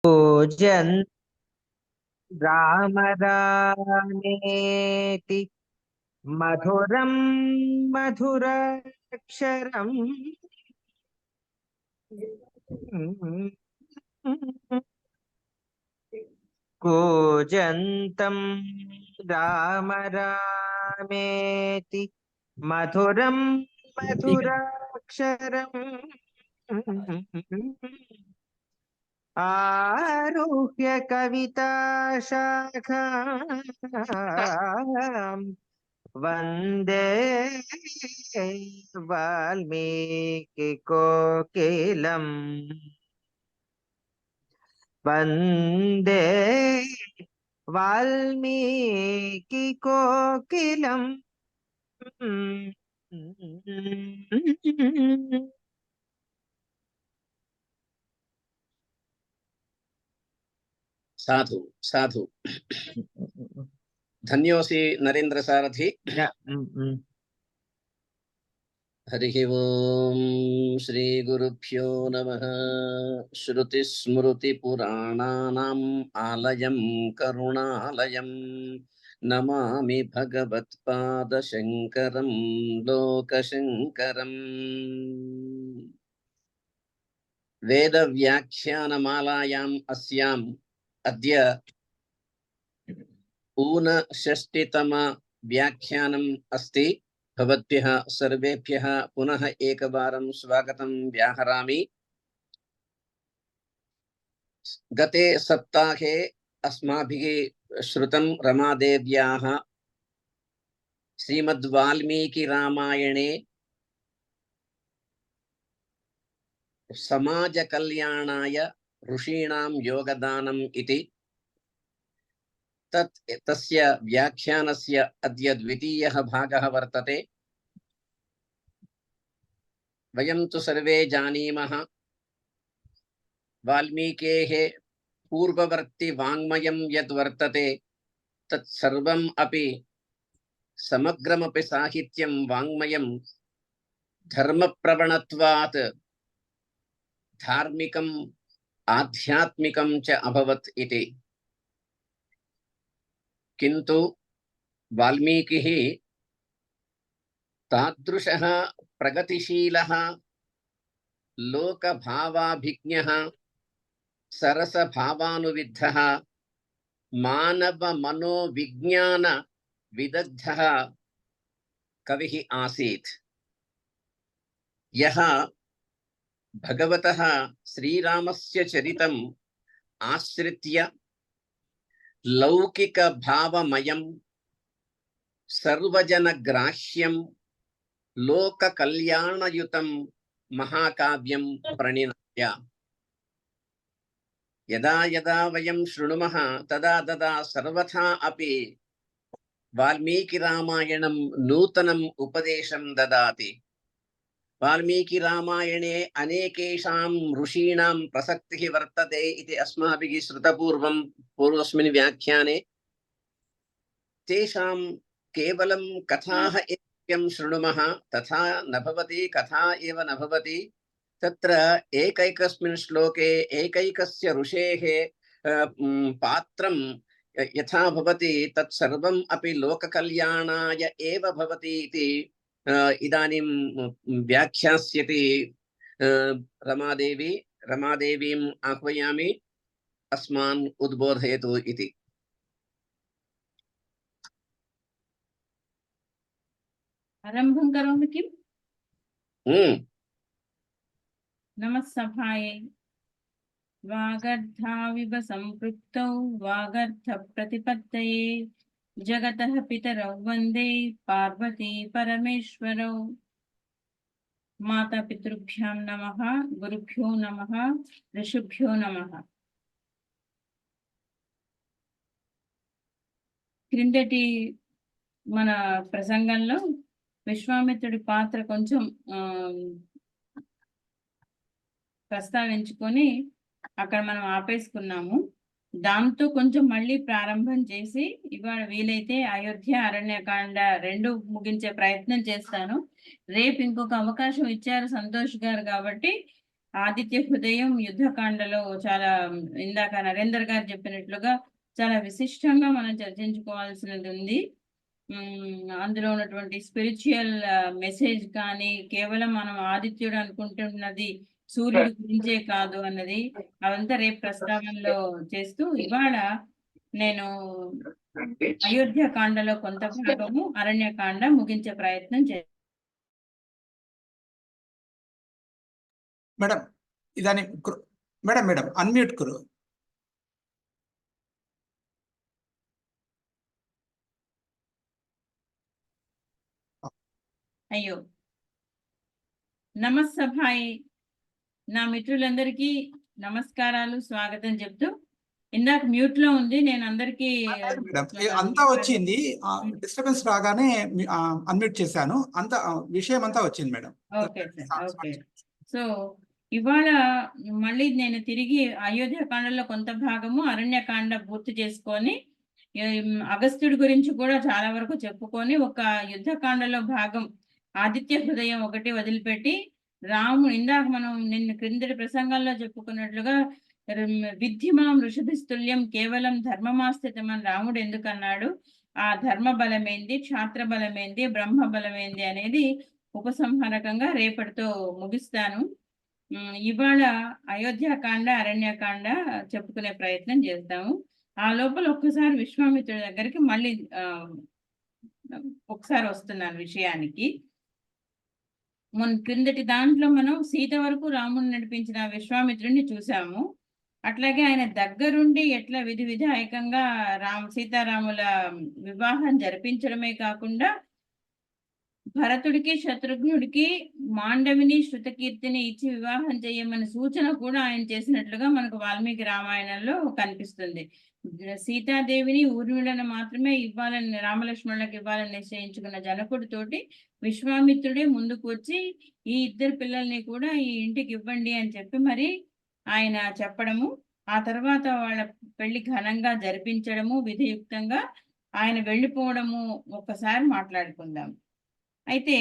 भोजन् राम रामेति मधुरं मधुराक्षरम् कूजन्तं राम रामेति मधुरं मधुराक्षरम् आरुह्य कविताशाखां वन्दे वाल्मीकिकोकिलम् वन्दे वाल्मीकिकोकिलम्। साधु साधु धन्योसी नरेंद्र सारथि। हरि ओम श्री गुरुभ्यो नमः। श्रुति स्मृति पुराणानाम् आलयं करुणालयं नमामि भगवत्पाद शंकरं लोकशंकरम्। वेद व्याख्यानमालायाम् अस्याम् अद्य ऊनषष्टितम व्याख्यानम् अस्ति। भवद्भ्यः सर्वेभ्यः पुनः एकवारं स्वागतं व्याहरामि। गते सप्ताहे अस्माभिः श्रुतं रमादेव्याः श्रीमद्वाल्मीकिरामायणे समाजकल्याणाय ऋषीणां योगदानम् इति। तस्य व्याख्यानस्य अद्य द्वितीयः भागः वर्तते। वयं तु सर्वे जानीमः वाल्मीकेः पूर्ववर्ति वाङ्मयं यद् वर्तते तत् सर्वम् अपि समग्रमपि साहित्यं वाङ्मयं धर्मप्रवणत्वात् धार्मिकम् आध्यात्मिकं च अभवत् इति। किन्तु वाल्मीकिः तादृशः प्रगतिशीलः लोकभावाभिज्ञः सरसभावानुविद्धः मानव मनोविज्ञान विदग्धः कविः आसीत्, यः भगवतः श्रीरामस्य चरितम् आश्रित्य लौकिक भावमयं सर्वजनग्राह्यं लोककल्याणयुतं महाकाव्यं प्रणिनाय। यदा यदा वयं शृणुमः तदा तदा सर्वथा अपि वाल्मीकिरामायणं नूतनम् उपदेशं ददाति। वाल्मीकिरामायणे अनेकेषां ऋषीणां प्रसक्तिः वर्तते इति अस्माभिः श्रुतपूर्वं पूर्वस्मिन् व्याख्याने। तेषां केवलं कथाः एवं शृणुमः तथा न भवति, कथा एव न भवति। तत्र एकैकस्मिन् श्लोके एकैकस्य ऋषेः पात्रं यथा भवति तत्सर्वम् अपि लोककल्याणाय एव भवति इति इदानीं व्याख्यास्यति रमादेवी। रमादेवीम् आह्वयामि अस्मान् उद्बोधयतु इति। आरम्भं करोमि किम्? नमः सभायै। वागर्धाविव सम्पृक्तौ वागर्धप्रतिपत्तये जगतः पितरौ वन्दे पार्वती परमेश्वरौ। माता पितृभ्यां नमः, गुरुभ्यो नमः, ऋषिभ्यो नमः। క్రిందటి మన ప్రసంగంలో విశ్వామిత్రుడి పాత్ర కొంచెం ప్రస్తావించుకొని అక్కడ మనం ఆపేసుకున్నాము. దాంతో కొంచెం మళ్ళీ ప్రారంభం చేసి ఇవాళ వీలైతే అయోధ్య అరణ్యకాండ 2 ముగించే ప్రయత్నం చేస్తాను. రేపు ఇంకొక అవకాశం ఇచ్చారు సంతోష్ గారు కాబట్టి ఆదిత్య హృదయం యుద్ధకాండలో చాలా ఇందాక నరేందర్ గారు చెప్పినట్లుగా చాలా విశిష్టంగా మనం చర్చించుకోవాల్సినది ఉంది. అందులో ఉన్నటువంటి స్పిరిచువల్ మెసేజ్ కానీ కేవలం మనం ఆదిత్యుడు అనుకుంటున్నది సూర్యుడి గురించే కాదు అన్నది అవంతా రేపు ప్రస్తావనలో చేస్తూ ఇవాళ నేను అయోధ్య కాండలో కొంత భాగము అరణ్యకాండ ముగించే ప్రయత్నం చేస్తాను. मैडम इदानीं मैडम मैडम अनम्यूट करो। అయ్యో నమస్సభాయి నా మిత్రులందరికీ నమస్కారాలు స్వాగతం చెప్తూ ఇందాక మ్యూట్ లో ఉంది నేను అందరికీ మేడం అంతా వచ్చింది డిస్టర్బెన్స్ రాగానే అన్మ్యూట్ చేశాను అంత విషయం అంతా వచ్చింది మేడం. ఓకే ఓకే సో ఇవాళ మళ్ళీ నేను తిరిగి అయోధ్యకాండలో కొంత భాగము అరణ్యకాండ పూర్తి చేసుకొని అగస్త్యుడి గురించి కూడా చాలా వరకు చెప్పుకొని ఒక యుద్ధకాండలో భాగం ఆదిత్య హృదయం ఒకటి వదిలిపెట్టి రాముడు ఇందాక మనం నిన్న క్రిందటి ప్రసంగంలో చెప్పుకున్నట్లుగా విద్యమాం ఋషభిస్తుల్యం కేవలం ధర్మమాస్థితమని రాముడు ఎందుకన్నాడు, ఆ ధర్మ బలమేంది, క్షాత్ర బలమేంది, బ్రహ్మ బలమేంది అనేది ఉపసంహారకంగా రేపటితో ముగిస్తాను. ఇవాళ అయోధ్యకాండ అరణ్యకాండ చెప్పుకునే ప్రయత్నం చేస్తాము. ఆ లోపల ఒక్కసారి విశ్వామిత్రుడి దగ్గరికి మళ్ళీ ఒకసారి వస్తున్నాను విషయానికి. మన క్రిందటి దాంట్లో మనం సీత వరకు రాముడిని నడిపించిన విశ్వామిత్రుడిని చూసాము. అట్లాగే ఆయన దగ్గరుండి ఎట్లా విధి విధాయకంగా సీతారాముల వివాహం జరిపించడమే కాకుండా భరతుడికి శత్రుఘ్నుడికి మాండవిని శృతకీర్తిని ఇచ్చి వివాహం చేయమని సూచన కూడా ఆయన చేసినట్లుగా మనకు వాల్మీకి రామాయణంలో కనిపిస్తుంది. సీతాదేవిని ఊర్మిళను మాత్రమే ఇవ్వాలని రామలక్ష్మణులకు ఇవ్వాలని నిశ్చయించుకున్న జనకుడితోటి విశ్వామిత్రుడే ముందుకు వచ్చి ఈ ఇద్దరు పిల్లల్ని కూడా ఈ ఇంటికి ఇవ్వండి అని చెప్పి మరి ఆయన చెప్పడము, ఆ తర్వాత వాళ్ళ పెళ్లి ఘనంగా జరిపించడము, విధియుక్తంగా ఆయన వెళ్ళిపోవడము ఒక్కసారి మాట్లాడుకుందాం. అయితే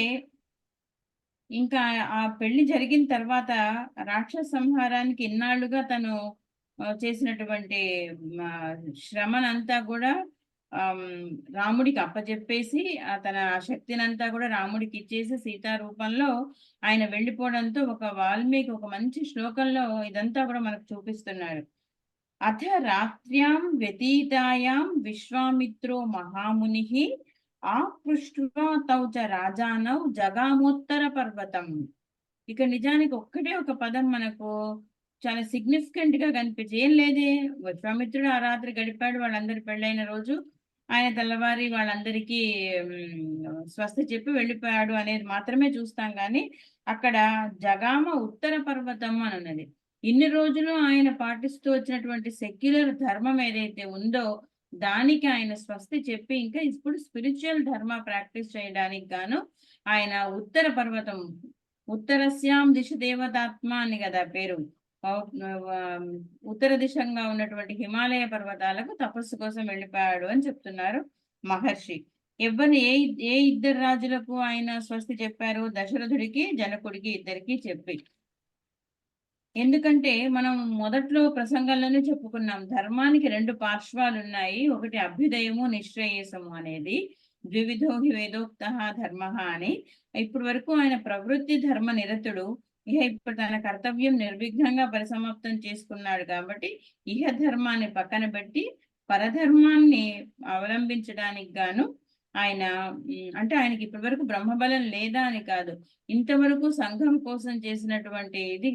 ఇంకా ఆ పెళ్లి జరిగిన తర్వాత రాక్షస సంహారానికి ఇన్నాళ్లుగా తను చేసినటువంటి శ్రమనంతా కూడా రాముడికి అప్పచెప్పేసి తన శక్తినంతా కూడా రాముడికి ఇచ్చేసి సీతా రూపంలో ఆయన వెళ్ళిపోవడంతో ఒక వాల్మీకి ఒక మంచి శ్లోకంలో ఇదంతా కూడా మనకు చూపిస్తున్నారు. అథ రాత్ర్యాం వ్యతీతాయాం విశ్వామిత్రో మహాముని ఆపృష్ట్వా తౌ చ రాజానౌ జగామోత్తర పర్వతం. ఇక నిజానికి ఒక్కటే ఒక పదం మనకు చాలా సిగ్నిఫికెంట్ గా కనిపించి ఏం లేదే, విశ్వామిత్రుడు ఆ రాత్రి గడిపాడు, వాళ్ళందరి పెళ్ళైన రోజు ఆయన తెల్లవారి వాళ్ళందరికీ స్వస్తి చెప్పి వెళ్ళిపోయాడు అనేది మాత్రమే చూస్తాం. కానీ అక్కడ జగామ ఉత్తర పర్వతం అని ఉన్నది. ఇన్ని రోజులు ఆయన పాటిస్తూ వచ్చినటువంటి సెక్యులర్ ధర్మం ఏదైతే ఉందో దానికి ఆయన స్వస్తి చెప్పి ఇంకా ఇప్పుడు స్పిరిచువల్ ధర్మ ప్రాక్టీస్ చేయడానికి గాను ఆయన ఉత్తర పర్వతం, ఉత్తరస్యాం దిశ దేవతాత్మ అని కదా పేరు, ఉత్తర దిశంగా ఉన్నటువంటి హిమాలయ పర్వతాలకు తపస్సు కోసం వెళ్ళిపోయాడు అని చెప్తున్నారు మహర్షి. ఎవరిని ఏ ఇద్దరు రాజులకు ఆయన స్వస్తి చెప్పారు? దశరథుడికి జనకుడికి ఇద్దరికి చెప్పి. ఎందుకంటే మనం మొదట్లో ప్రసంగంలోనే చెప్పుకున్నాం ధర్మానికి రెండు పార్శ్వాలు ఉన్నాయి, ఒకటి అభ్యుదయము నిశ్రేయసము అనేది, ద్వివిధో హి వేదోక్త ధర్మ అని. ఇప్పటి వరకు ఆయన ప్రవృత్తి ధర్మ నిరతుడు, ఇప్పుడు తన కర్తవ్యం నిర్విఘ్నంగా పరిసమాప్తం చేసుకున్నాడు కాబట్టి ఇహ ధర్మాన్ని పక్కన పెట్టి పరధర్మాన్ని అవలంబించడానికి గాను ఆయన అంటే ఆయనకి ఇప్పటి వరకు బ్రహ్మబలం లేదా అని కాదు, ఇంతవరకు సంఘం కోసం చేసినటువంటి ఇది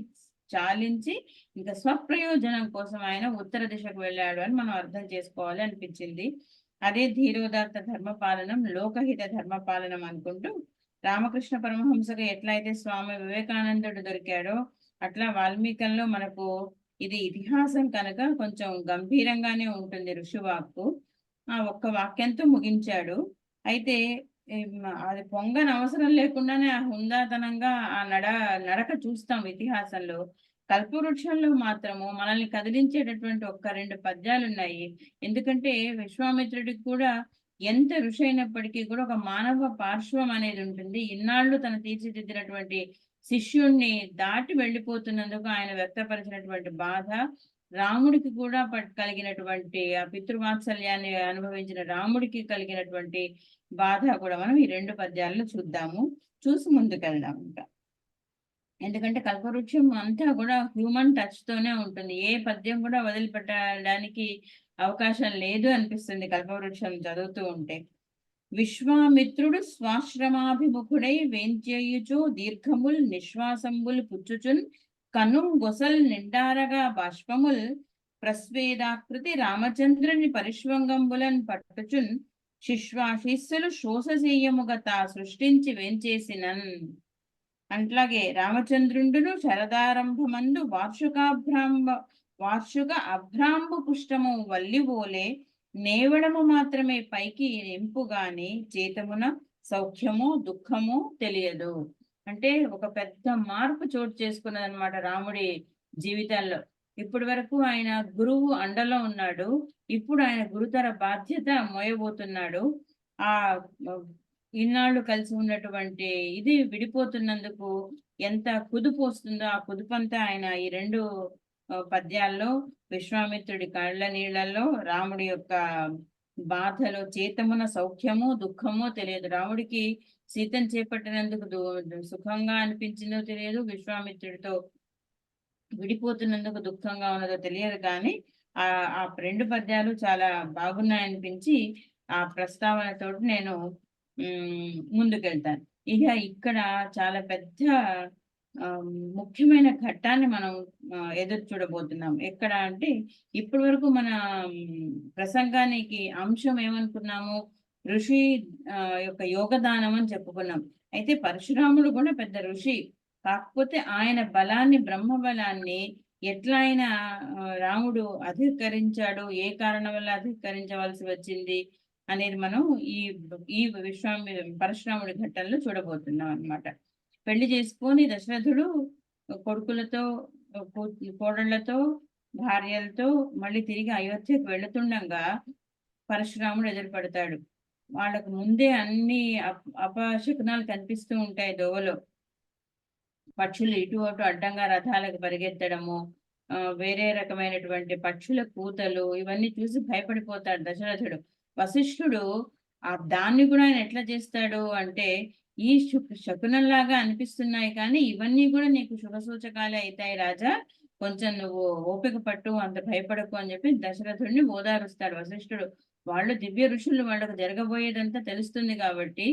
చాలించి ఇంకా స్వప్రయోజనం కోసం ఆయన ఉత్తర దిశకు వెళ్ళాడు అని మనం అర్థం చేసుకోవాలి అనిపించింది. అదే ధీరోదాత్త ధర్మపాలనం, లోకహిత ధర్మపాలనం అనుకుంటూ రామకృష్ణ పరమహంసగా ఎట్లయితే స్వామి వివేకానందుడు దొరికాడో అట్లా వాల్మీకంలో మనకు ఇది ఇతిహాసం కనుక కొంచెం గంభీరంగానే ఉంటుంది. ఋషివాక్కు ఆ ఒక్క వాక్యంతో ముగించాడు. అయితే అది పొంగని అవసరం లేకుండానే ఆ హుందాతనంగా ఆ నడక చూస్తాం ఇతిహాసంలో. కల్పవృక్షంలో మాత్రము మనల్ని కదిలించేటటువంటి ఒక్క రెండు పద్యాలు ఉన్నాయి. ఎందుకంటే విశ్వామిత్రుడికి కూడా ఎంత ఋషి అయినప్పటికీ కూడా ఒక మానవ పార్శ్వం అనేది ఉంటుంది. ఇన్నాళ్ళు తను తీర్చిదిద్దినటువంటి శిష్యుణ్ణి దాటి వెళ్ళిపోతున్నందుకు ఆయన వ్యక్తపరిచినటువంటి బాధ, రాముడికి కూడా కలిగినటువంటి ఆ పితృవాత్సల్యాన్ని అనుభవించిన రాముడికి కలిగినటువంటి బాధ కూడా మనం ఈ 2 పద్యాల్లో చూద్దాము. చూసి ముందుకెళ్దాం ఇంకా. ఎందుకంటే కల్పవృక్షం అంతా కూడా హ్యూమన్ టచ్ తోనే ఉంటుంది. ఏ పద్యం కూడా వదిలిపెట్టడానికి అవకాశం లేదు అనిపిస్తుంది కల్పవృక్షం చదువుతూ ఉంటే. విశ్వామిత్రుడు స్వాశ్రమాభిముఖుడై వేంచేయుచు దీర్ఘముల్ నిశ్వాసంబుల్ పుచ్చుచున్ కనుం గొసల్ నిండారగా బాష్పముల్ ప్రస్వేదాకృతి రామచంద్రుని పరిష్వంగంబులన్ పట్టుచున్ శిశ్వాశిస్సులు శోషసీయముగత సృష్టించి వేంచేసినన్. అట్లాగే రామచంద్రుండును శరదారంభమందు వార్షిక అభ్రాంబు పుష్టము వల్లివోలే నేవడము మాత్రమే పైకి నింపుగాని చేతమున సౌఖ్యమో దుఃఖమో తెలియదు. అంటే ఒక పెద్ద మార్పు చోటు చేసుకున్నదనమాట రాముడి జీవితంలో. ఇప్పటి వరకు ఆయన గురువు అండలో ఉన్నాడు, ఇప్పుడు ఆయన గురుతర బాధ్యత మోయబోతున్నాడు. ఆ ఇన్నాళ్ళు కలిసి ఉన్నటువంటి ఇది విడిపోతున్నందుకు ఎంత కుదుపు వస్తుందో ఆ కుదుపంతా ఆయన ఈ 2 పద్యాల్లో విశ్వామిత్రుడి కళ్ళ నీళ్లలో రాముడి యొక్క బాధలో చేతమున సౌఖ్యమో దుఃఖమో తెలియదు. రాముడికి సీతను చేపట్టినందుకు సుఖంగా అనిపించిందో తెలియదు, విశ్వామిత్రుడితో విడిపోతున్నందుకు దుఃఖంగా ఉన్నదో తెలియదు. కానీ ఆ 2 పద్యాలు చాలా బాగున్నాయనిపించి ఆ ప్రస్తావనతో నేను ముందుకెళ్తాను. ఇక ఇక్కడ చాలా పెద్ద ముఖ్యమైన ఘట్టాన్ని మనం ఎదురు చూడబోతున్నాం. ఎక్కడ అంటే ఇప్పటి వరకు మన ప్రసంగానికి అంశం ఏమనుకున్నాము, ఋషి యొక్క యోగదానం అని చెప్పుకున్నాం. అయితే పరశురాముడు కూడా పెద్ద ఋషి, కాకపోతే ఆయన బలాన్ని, బ్రహ్మ బలాన్ని ఎట్లా ఆయన రాముడు అధికరించాడు, ఏ కారణం వల్ల అధికరించవలసి వచ్చింది అనేది మనం ఈ పరశురాముడి ఘట్టంలో చూడబోతున్నాం అన్నమాట. పెళ్లి చేసుకొని దశరథుడు కొడుకులతో కోడళ్లతో భార్యలతో మళ్ళీ తిరిగి అయోధ్యకు వెళుతుండగా పరశురాముడు ఎదురుపడతాడు. వాళ్ళకు ముందే అన్ని అపశకునాలు కనిపిస్తూ ఉంటాయి. దోవలో పక్షులు ఇటు అటు అడ్డంగా రథాలకు పరిగెత్తడము, వేరే రకమైనటువంటి పక్షుల కూతలు, ఇవన్నీ చూసి భయపడిపోతాడు దశరథుడు. వశిష్ఠుడు దాన్ని కూడా ఆయన ఎట్లా చేస్తాడు అంటే, ఈ శకునంలాగా అనిపిస్తున్నాయి కానీ ఇవన్నీ కూడా నీకు శుభ సూచకాలే అవుతాయి రాజా, కొంచెం నువ్వు ఓపిక పట్టు, అంత భయపడకు అని చెప్పి దశరథుడిని ఓదారుస్తాడు వశిష్ఠుడు. వాళ్ళు దివ్య ఋషులు, వాళ్ళకు జరగబోయేదంతా తెలుస్తుంది కాబట్టి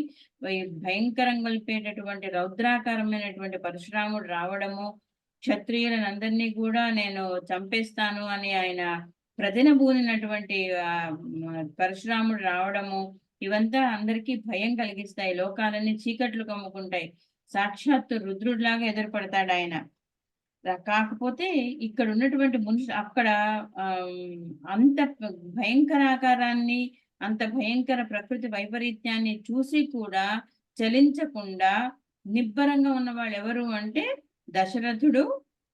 భయంకరం గొలిపేటటువంటి రౌద్రాకారమైనటువంటి పరశురాముడు రావడము, క్షత్రియులను అందరినీ కూడా నేను చంపేస్తాను అని ఆయన ప్రతినబూనినటువంటి పరశురాముడు రావడము, ఇవంతా అందరికీ భయం కలిగిస్తాయి. లోకాలన్నీ చీకట్లు కమ్ముకుంటాయి. సాక్షాత్తు రుద్రుడిలాగా ఎదురుపడతాడు ఆయన. కాకపోతే ఇక్కడ ఉన్నటువంటి మనుషులు అక్కడ అంత భయంకరాకారాన్ని, అంత భయంకర ప్రకృతి వైపరీత్యాన్ని చూసి కూడా చలించకుండా నిబ్బరంగా ఉన్న వాళ్ళు ఎవరు అంటే దశరథుడి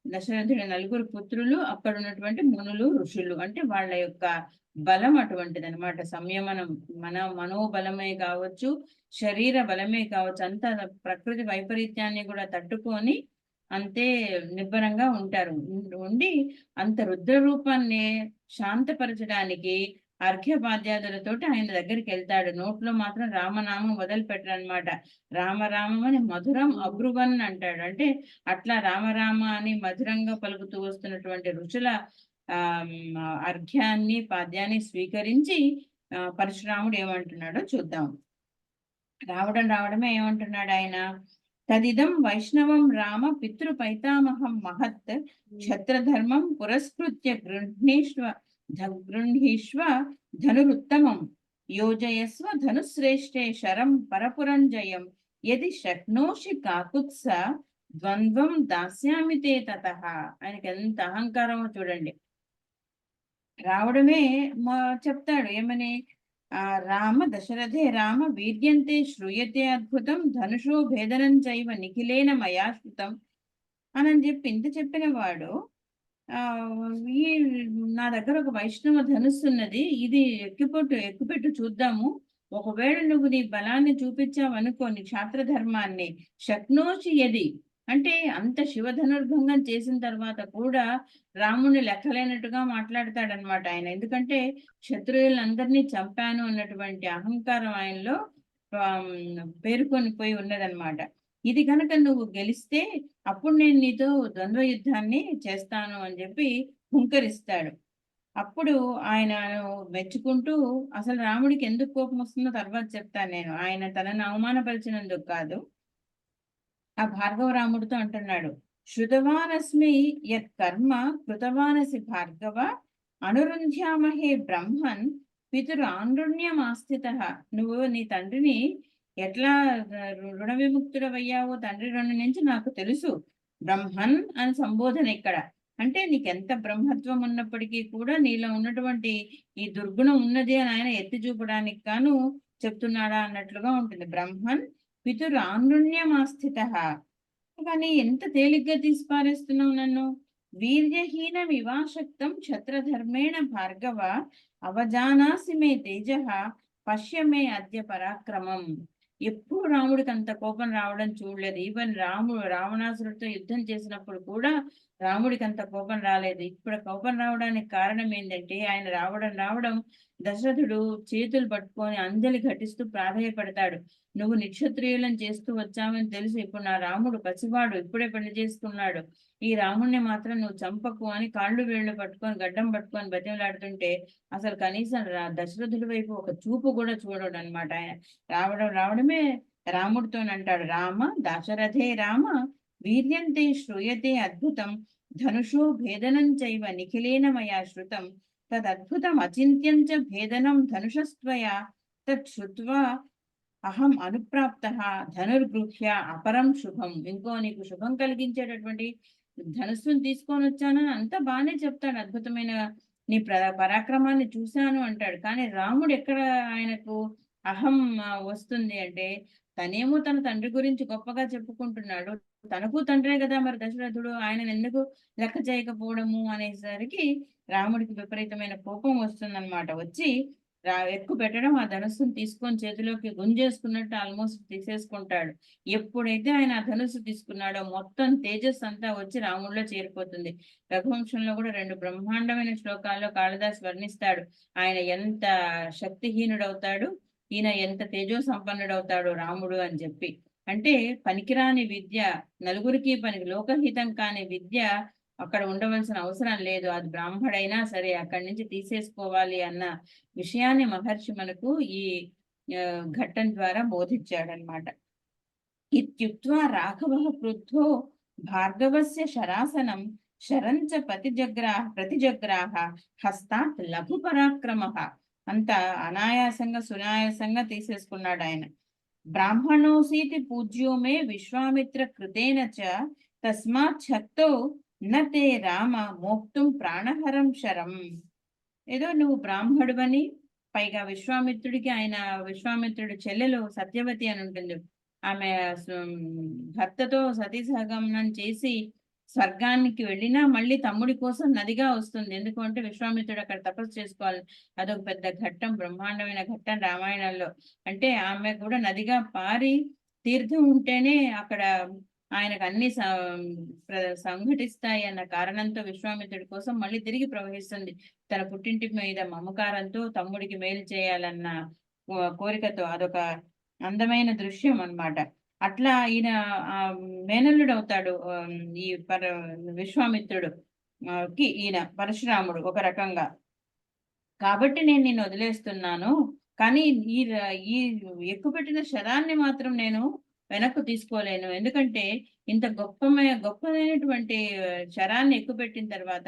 4 పుత్రులు, అక్కడ ఉన్నటువంటి మునులు, ఋషులు. అంటే వాళ్ళ యొక్క బలం అటువంటిది అనమాట. సంయమనం, మనోబలమే కావచ్చు, శరీర బలమే కావచ్చు, అంత ప్రకృతి వైపరీత్యాన్ని కూడా తట్టుకొని అంతే నిబ్బరంగా ఉంటారు. ఉండి అంత రుద్ర రూపాన్ని శాంతపరచడానికి అర్ఘ్యపాద్యాదులతోటి ఆయన దగ్గరికి వెళ్తాడు. నోట్లో మాత్రం రామనామం వదిలిపెట్టరు అనమాట. రామరామం అని మధురం అబ్రువన్ అంటాడు. అంటే అట్లా రామరామ అని మధురంగా పలుకుతూ వస్తున్నటువంటి ఋషుల అర్ఘ్యాన్ని, పాద్యాన్ని స్వీకరించి పరశురాముడు ఏమంటున్నాడో చూద్దాం. రావడమే ఏమంటున్నాడు ఆయన, తదిదం వైష్ణవం రామ పితృపైతామహం మహత్ క్షత్రధర్మం పురస్కృత్య గృహీష్వ ధనురుత్తమం యోజయస్వ ధనుశ్రేష్ఠే శరం పరపురంజయం యది శక్నోషి కాకుత్స ద్వంద్వం దాస్యామి తే తతః. ఆయనకి ఎంత అహంకారమో చూడండి. రావడమే చెప్తాడు ఏమని, రామ దశరథే రామ వీర్యంతే శ్రూయతే అద్భుతం ధనుషో భేదనం చైవ నిఖిలేన మయా శృతం అని చెప్పి ఇంత చెప్పిన వాడు, నా దగ్గర ఒక వైష్ణవ ధనుస్సు ఉన్నది, ఇది ఎక్కుపెట్టు చూద్దాము, ఒకవేళ నువ్వు నీ బలాన్ని చూపించావు అనుకో, నీ క్షాత్ర ధర్మాన్ని, శక్నోషి యది, అంటే అంత శివధనుర్భంగం చేసిన తర్వాత కూడా రాముణ్ణి లెక్కలేనట్టుగా మాట్లాడతాడనమాట ఆయన. ఎందుకంటే శత్రువులందరినీ చంపాను అన్నటువంటి అహంకారం ఆయనలో పేరుకొని పోయి ఉన్నదన్నమాట. ఇది కనుక నువ్వు గెలిస్తే అప్పుడు నేను నీతో ద్వంద్వ యుద్ధాన్ని చేస్తాను అని చెప్పి హుంకరిస్తాడు. అప్పుడు ఆయన మెచ్చుకుంటూ, అసలు రాముడికి ఎందుకు కోపం వస్తుందో తర్వాత చెప్తాను నేను. ఆయన తనను అవమానపరిచినందుకు కాదు. ఆ భార్గవ రాముడితో అంటున్నాడు, శృతవానస్మి యత్ కర్మ కృతవానసి భార్గవ అనురుంధ్యామహే బ్రహ్మన్ పితురు ఆండ్రుణ్యమాస్థిత. నువ్వు నీ తండ్రిని ఎట్లా రుణ విముక్తుడవయ్యావో తండ్రి రుణం నుంచి నాకు తెలుసు. బ్రహ్మన్ అని సంబోధన ఇక్కడ. అంటే నీకెంత బ్రహ్మత్వం ఉన్నప్పటికీ కూడా నీలో ఉన్నటువంటి ఈ దుర్గుణం ఉన్నది అని ఆయన ఎత్తి చూపడానికి గాను చెప్తున్నాడా అన్నట్లుగా ఉంటుంది. బ్రహ్మన్ పితురు ఆండ్రుణ్యమాస్థిత. కానీ ఎంత తేలిగ్గా తీసి పారేస్తున్నావు నన్ను. వీర్యహీన వివాశక్తం క్షత్రధర్మేణ భార్గవ అవజానాసి మే తేజ పశ్య మే అద్య పరాక్రమం. ఎప్పుడు రాముడికి అంత కోపం రావడం చూడలేదు. ఈవెన్ రావణాసురుడితో యుద్ధం చేసినప్పుడు కూడా రాముడికి అంత కోపం రాలేదు. ఇప్పుడు కోపం రావడానికి కారణం ఏంటంటే ఆయన రావడం దశరథుడు చేతులు పట్టుకొని అంజలి ఘటిస్తూ ప్రాధేయపడతాడు. నువ్వు నిక్షత్రియులను చేస్తూ వచ్చావని తెలుసు. ఇప్పుడు నా రాముడు పసివాడు, ఇప్పుడే పెళ్లి చేసుకున్నాడు. ఈ రాముణ్ణి మాత్రం నువ్వు చంపకు అని కాళ్ళు వేళ్లు పట్టుకొని గడ్డం పట్టుకొని బతిమలాడుతుంటే అసలు కనీసం దశరథుడి వైపు ఒక చూపు కూడా చూడడు అనమాట. ఆయన రావడమే రాముడితో అంటాడు, రామ దాశరథే రామ వీర్యంతే శ్రూయతే అద్భుతం ధనుషో భేదనం చైవ నిఖిలేన మయా శృతం తదద్భుతం అచింత్యం చ భేదనం ధనుషస్త్వయా తత్ శ్రుత్వా అహం అనుప్రాప్త ధనుర్గృహ్య అపరం శుభం. ఇంకో నీకు శుభం కలిగించేటటువంటి ధనుస్సును తీసుకొని వచ్చానని అంతా బాగానే చెప్తాడు. అద్భుతమైన నీ పరాక్రమాన్ని చూశాను అంటాడు. కానీ రాముడు ఎక్కడ ఆయనకు అహం వస్తుంది అంటే, తనేమో తన తండ్రి గురించి గొప్పగా చెప్పుకుంటున్నాడు. తనకు తండ్రే కదా మరి దశరథుడు, ఆయనను ఎందుకు లెక్క చేయకపోవడము అనేసరికి రాముడికి విపరీతమైన కోపం వస్తుందన్నమాట. వచ్చి ఎక్కువ పెట్టడం, ఆ ధనుస్సును తీసుకొని చేతిలోకి గుంజేసుకున్నట్టు ఆల్మోస్ట్ తీసేసుకుంటాడు. ఎప్పుడైతే ఆయన ఆ ధనుస్సు తీసుకున్నాడో మొత్తం తేజస్సు అంతా వచ్చి రాముడిలో చేరిపోతుంది. రఘువంశంలో కూడా 2 బ్రహ్మాండమైన శ్లోకాల్లో కాళిదాస్ వర్ణిస్తాడు ఆయన ఎంత శక్తిహీనుడవుతాడు, ఈయన ఎంత తేజో సంపన్నుడవుతాడు రాముడు అని చెప్పి. అంటే పనికిరాని విద్య, నలుగురికి లోకహితం కాని విద్య అక్కడ ఉండవలసిన అవసరం లేదు. అది బ్రాహ్మడైనా సరే అక్కడి నుంచి తీసేసుకోవాలి అన్న విషయాన్ని మహర్షి మనకు ఈ ఘట్టం ద్వారా బోధించాడనమాట. ఇత్యుక్త్వా రాఘవః క్రుద్ధో భార్గవస్య శరాసనం శరంచ ప్రతిజగ్రాహ హస్తాత్ లఘు పరాక్రమః. అంత అనాయాసంగా సునాయాసంగా తీసేసుకున్నాడు ఆయన. బ్రాహ్మణోసీతి పూజ్యో మే విశ్వామిత్ర కృతేన చ తస్మాత్ శక్తో నతే రామ మోక్తుం ప్రాణహరం శరం. ఏదో నువ్వు బ్రాహ్మడువని, పైగా విశ్వామిత్రుడి చెల్లెలు సత్యవతి అని ఉంటుంది. ఆమె భర్తతో సతీ సహగమనం చేసి స్వర్గానికి వెళ్ళినా మళ్ళీ తమ్ముడి కోసం నదిగా వస్తుంది. ఎందుకంటే విశ్వామిత్రుడు అక్కడ తపస్సు చేసుకోవాలి. అదొక పెద్ద ఘట్టం, బ్రహ్మాండమైన ఘట్టం రామాయణంలో. అంటే ఆమె కూడా నదిగా పారి తీర్థం ఉంటేనే అక్కడ ఆయనకు అన్ని సంఘటిస్తాయి అన్న కారణంతో విశ్వామిత్రుడి కోసం మళ్ళీ తిరిగి ప్రవహిస్తుంది. తన పుట్టింటి మీద మమకారంతో తమ్ముడికి మేలు చేయాలన్న కోరికతో. అదొక అందమైన దృశ్యం అన్నమాట. అట్లా ఈయన మేనల్లుడు అవుతాడు ఈ విశ్వామిత్రుడు కి ఈయన పరశురాముడు ఒక రకంగా. కాబట్టి నేను నిన్ను వదిలేస్తున్నాను, కానీ ఈ ఎక్కుపెట్టిన శరాన్ని మాత్రం నేను వెనక్కు తీసుకోలేను. ఎందుకంటే ఇంత గొప్పదైనటువంటి శరాన్ని ఎక్కుపెట్టిన తర్వాత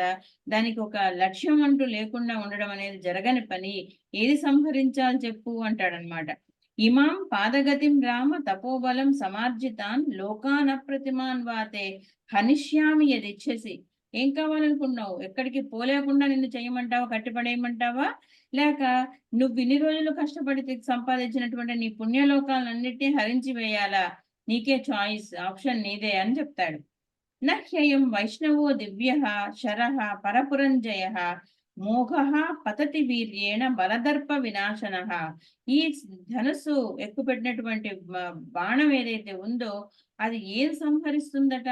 దానికి ఒక లక్ష్యం అంటూ లేకుండా ఉండడం అనేది జరగని పని. ఏది సంహరించాలి చెప్పు అంటాడనమాట. ఇమాం పాదగతిం రామ తపోబలం సమార్జితాన్ లోకాన్ అప్రతిమాన్ వాతే హనిష్యామి యదిచ్ఛసి. ఏం కావాలనుకున్నావు? ఎక్కడికి పోలేకుండా నిన్ను చేయమంటావా, కట్టిపడేయమంటావా, లేక నువ్వు ఇన్ని రోజులు కష్టపడి సంపాదించినటువంటి నీ పుణ్యలోకాలన్నిటినీ హరించి వేయాలా? నీకే చాయిస్, ఆప్షన్ నీదే అని చెప్తాడు. నహ్యయం వైష్ణవో దివ్య శరః పరపురంజయ మోఘ పతతి వీర్యేణ బలదర్ప వినాశన. ఈ ధనుసు ఎక్కుపెట్టినటువంటి బాణం ఏదైతే ఉందో అది ఏం సంహరిస్తుందట?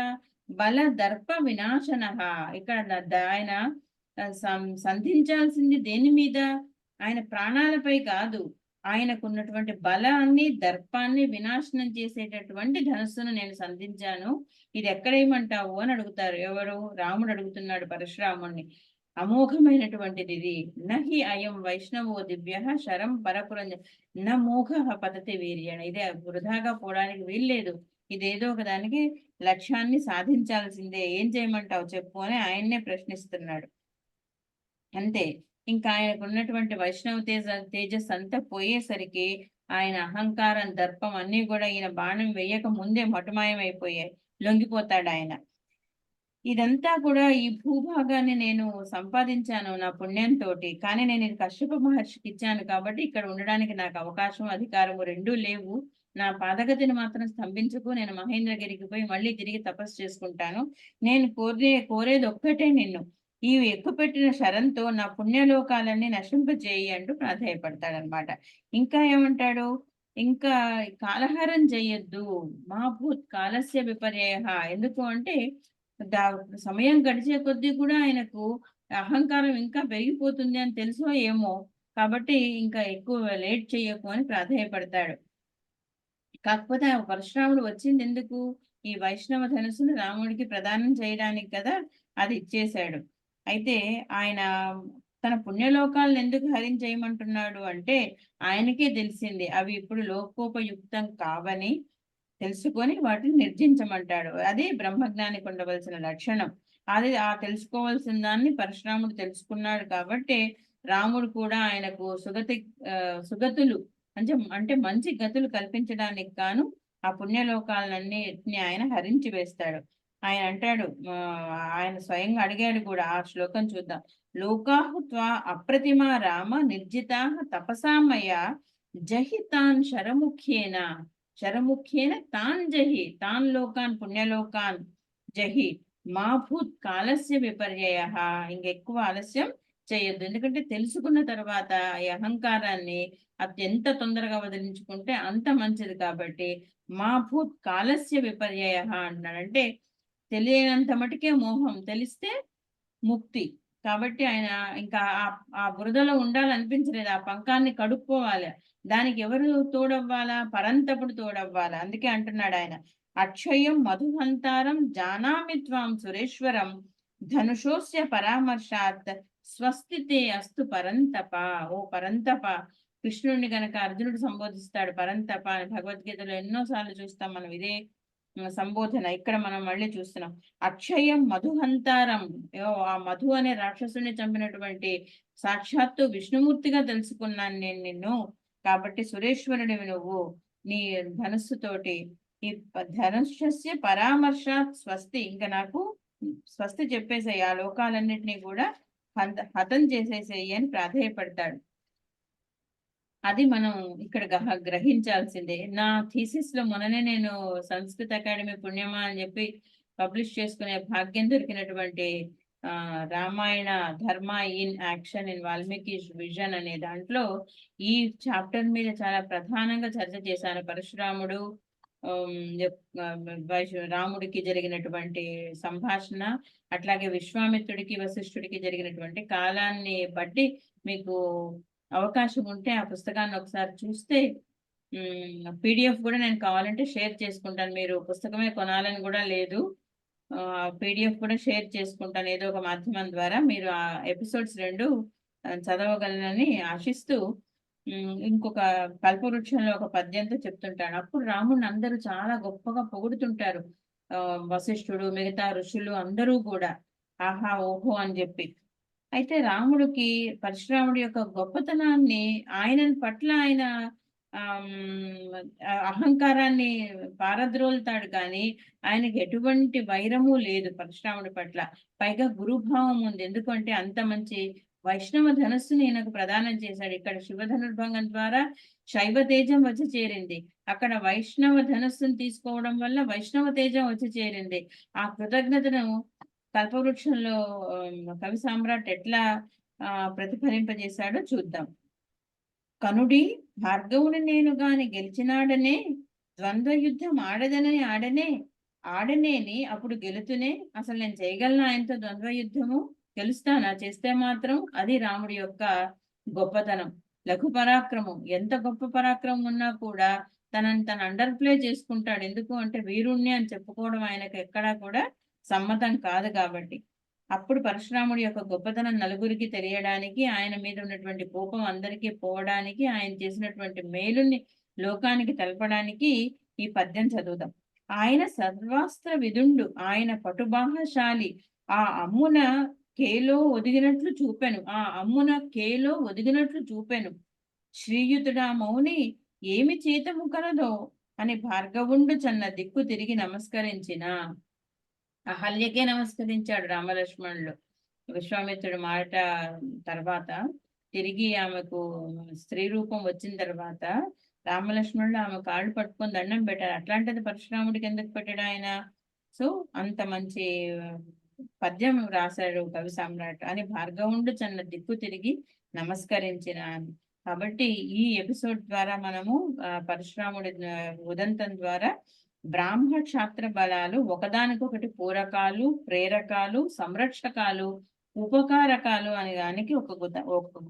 బలదర్ప వినాశన. ఇక్కడ ఆయన సంధించాల్సింది దేని మీద? ఆయన ప్రాణాలపై కాదు, ఆయనకున్నటువంటి బలాన్ని దర్పాన్ని వినాశనం చేసేటటువంటి ధనుస్సును నేను సంధించాను. ఇది ఎక్కడేయమంటావు అని అడుగుతారు. ఎవరు? రాముడు అడుగుతున్నాడు పరశురాముణ్ణి. అమోఘమైనటువంటిది ఇది. నహి అయం వైష్ణవో దివ్య శరం పరపురంజ న మోఘ పతతి వీర్యణ. ఇదే వృధాగా పోవడానికి వీల్లేదు. ఇదేదో ఒక దానికి లక్ష్యాన్ని సాధించాల్సిందే. ఏం చేయమంటావు చెప్పు అని ఆయన్నే ప్రశ్నిస్తున్నాడు. అంతే. ఇంకా ఆయనకు ఉన్నటువంటి వైష్ణవ తేజస్ అంతా పోయేసరికి ఆయన అహంకారం దర్పం అన్ని కూడా ఈయన బాణం వేయక ముందే మటుమాయమైపోయాయి. లొంగిపోతాడు ఆయన. ఇదంతా కూడా ఈ భూభాగాన్ని నేను సంపాదించాను నా పుణ్యంతో, కానీ నేను ఇది కశ్యప మహర్షికి ఇచ్చాను కాబట్టి ఇక్కడ ఉండడానికి నాకు అవకాశం అధికారము రెండూ లేవు. నా పాదగతిని మాత్రం స్తంభించుకు, నేను మహేంద్రగిరికి పోయి మళ్ళీ తిరిగి తపస్సు చేసుకుంటాను. నేను కోరేది ఒక్కటే, నిన్ను ఈ ఎక్కుపెట్టిన శరంతో నా పుణ్యలోకాలన్నీ నశింపజేయి అంటూ ప్రాధేయపడతాడనమాట. ఇంకా ఏమంటాడు? ఇంకా కాలహరం చేయొద్దు. మా భూత్ కాలస్య విపర్యయ. ఎందుకు అంటే సమయం గడిచే కొద్దీ కూడా ఆయనకు అహంకారం ఇంకా పెరిగిపోతుంది అని తెలుసో ఏమో, కాబట్టి ఇంకా ఎక్కువ లేట్ చేయకు అని ప్రాధేయపడతాడు. కాకపోతే ఆ పరశురాముడు వచ్చింది ఎందుకు? ఈ వైష్ణవ ధనుసును రాముడికి ప్రదానం చేయడానికి కదా, అది ఇచ్చేశాడు. అయితే ఆయన తన పుణ్యలోకాలను ఎందుకు హరించేయమంటున్నాడు అంటే ఆయనకే తెలిసింది అవి ఇప్పుడు లోకోపయుక్తం కావని తెలుసుకొని వాటిని నిర్జించమంటాడు. అదే బ్రహ్మజ్ఞానికి ఉండవలసిన లక్షణం. అది తెలుసుకోవాల్సిన దాన్ని పరశురాముడు తెలుసుకున్నాడు కాబట్టి రాముడు కూడా ఆయనకు సుగతులు అంటే మంచి గతులు కల్పించడానికి గాను ఆ పుణ్యలోకాలన్నిటిని ఆయన హరించి వేస్తాడు. ఆయన అంటాడు, ఆయన స్వయంగా అడిగాడు కూడా. ఆ శ్లోకం చూద్దాం. లోకాహుత్వా అప్రతిమా రామ నిర్జితా తపసామయ జహి తాన్ శరముఖ్యేన తాన్ జహి తాన్ లోకాన్ పుణ్యలోకాన్ జహి మా భూత్ కాలస్య విపర్యయ. ఇంకెక్కువ ఆలస్యం చేయొద్దు. ఎందుకంటే తెలుసుకున్న తర్వాత ఈ అహంకారాన్ని ఎంత తొందరగా వదిలించుకుంటే అంత మంచిది. కాబట్టి మా భూత్ కాలస్య విపర్యయ అంటున్నాడు. అంటే తెలియనంత మటుకే మోహం, తెలిస్తే ముక్తి. కాబట్టి ఆయన ఇంకా ఆ బురదలో ఉండాలనిపించలేదు. ఆ పంకాన్ని కడుక్కోవాలి. దానికి ఎవరు తోడవ్వాలా? పరంతపుడు తోడవ్వాలా. అందుకే అంటున్నాడు ఆయన, అక్షయం మధుహంతారం జానామి త్వాం సురేశ్వరం ధనుషోస్య పరామర్శాత్ స్వస్తితే అస్తు పరంతప. ఓ పరంతప. కృష్ణుడిని గనక అర్జునుడు సంబోధిస్తాడు పరంతప అని. భగవద్గీతలో ఎన్నోసార్లు చూస్తాం మనం ఇదే సంబోధన. ఇక్కడ మనం మళ్ళీ చూస్తున్నాం. అక్షయం మధుహంతారం. ఆ మధు అనే రాక్షసుని చంపినటువంటి సాక్షాత్తు విష్ణుమూర్తిగా తెలుసుకున్నాను నేను నిన్ను. కాబట్టి సురేశ్వరుడివి నువ్వు. నీ ధనుస్సుతోటి ఈ ధనుష్య పరామర్శాత్ స్వస్తి. ఇంకా నాకు స్వస్తి చెప్పేసేయి, ఆ లోకాలన్నిటినీ కూడా హతం చేసేసేయి అని ప్రాధేయపడతాడు. అది మనం ఇక్కడ గ్రహించాల్సిందే. నా థీసిస్ లో మొన్ననే నేను సంస్కృత అకాడమీ పుణ్యమా అని చెప్పి పబ్లిష్ చేసుకునే భాగ్యం దొరికినటువంటి రామాయణ ధర్మ in action in Valmiki vision అనే దాంట్లో ఈ చాప్టర్ మీద చాలా ప్రధానంగా చర్చ చేశాను. పరశురాముడు రాముడికి జరిగినటువంటి సంభాషణ, అట్లాగే విశ్వామిత్రుడికి వశిష్ఠుడికి జరిగినటువంటి కాలాన్ని బట్టి మీకు అవకాశం ఉంటే ఆ పుస్తకాన్ని ఒకసారి చూస్తే, పీడిఎఫ్ కూడా నేను కావాలంటే షేర్ చేసుకుంటాను. మీరు పుస్తకమే కొనాలని కూడా లేదు, పీడిఎఫ్ కూడా షేర్ చేసుకుంటాను ఏదో ఒక మాధ్యమం ద్వారా. మీరు ఆ ఎపిసోడ్స్ 2 చదవగలనని ఆశిస్తూ, ఇంకొక కల్పవృక్షంలో ఒక పద్యంతో చెప్తుంటాను. అప్పుడు రాముడిని అందరూ చాలా గొప్పగా పొగుడుతుంటారు. వశిష్ఠుడు, మిగతా ఋషులు అందరూ కూడా ఆహా ఓహో అని చెప్పి. అయితే రాముడికి పరశురాముడి యొక్క గొప్పతనాన్ని, ఆయన పట్ల ఆయన అహంకారాన్ని పారద్రోలుతాడు, కానీ ఆయనకి ఎటువంటి వైరము లేదు పరశురాముడి పట్ల. పైగా గురుభావం ఉంది. ఎందుకంటే అంత మంచి వైష్ణవ ధనుస్సుని ఈయనకు ప్రదానం చేశాడు. ఇక్కడ శివ ధనుర్భంగం ద్వారా శైవ తేజం వచ్చి చేరింది, అక్కడ వైష్ణవ ధనుస్సును తీసుకోవడం వల్ల వైష్ణవ తేజం వచ్చి చేరింది. ఆ కృతజ్ఞతను కల్పవృక్షంలో కవి సామ్రాట్ ఎట్లా ప్రతిఫలింపజేశాడో చూద్దాం. కనుడి భార్గవుని నేను గాని గెలిచినాడనే, ద్వంద్వ యుద్ధం ఆడనేని అప్పుడు గెలుతునే. అసలు నేను చేయగలను ఆయనతో ద్వంద్వ యుద్ధము? గెలుస్తానా? చేస్తే మాత్రం అది రాముడి యొక్క గొప్పతనం. లఘు పరాక్రమం, ఎంత గొప్ప పరాక్రమం ఉన్నా కూడా తనని తను అండర్ ప్లే చేసుకుంటాడు. ఎందుకు అంటే వీరుణ్ణి అని చెప్పుకోవడం ఆయనకు ఎక్కడా కూడా సమ్మతం కాదు కాబట్టి. అప్పుడు పరశురాముడి యొక్క గొప్పతనం నలుగురికి తెలియడానికి, ఆయన మీద ఉన్నటువంటి కోపం అందరికీ పోవడానికి, ఆయన చేసినటువంటి మేలుని లోకానికి తెలపడానికి ఈ పద్యం చదువుదాం. ఆయన సర్వాస్త్ర విదుండు, ఆయన పటుబాహశాలి, ఆ అమ్మున కేలో ఒదిగినట్లు చూపెను. శ్రీయుతుడా మౌని ఏమి చేతము కలదో అని భార్గవుండు చన్న దిక్కు తిరిగి నమస్కరించిన. అహల్యకే నమస్కరించాడు రామలక్ష్మణులు. విశ్వామిత్రుడి మాట తర్వాత తిరిగి ఆమెకు స్త్రీ రూపం వచ్చిన తర్వాత రామలక్ష్మణులు ఆమె కాళ్ళు పట్టుకొని దండం పెట్టారు. అట్లాంటిది పరశురాముడికి ఎందుకు పెట్టాడు ఆయన? సో అంత మంచి పద్యం రాశాడు కవి సామ్రాట్ అని. భార్గవుండు చన్న దిక్కు తిరిగి నమస్కరించిన. కాబట్టి ఈ ఎపిసోడ్ ద్వారా మనము పరశురాముడి ఉదంతం ద్వారా బ్రాహ్మ క్షాత్ర బలాలు ఒకదానికొకటి పూరకాలు, ప్రేరకాలు, సంరక్షకాలు, ఉపకారకాలు అనే దానికి ఒక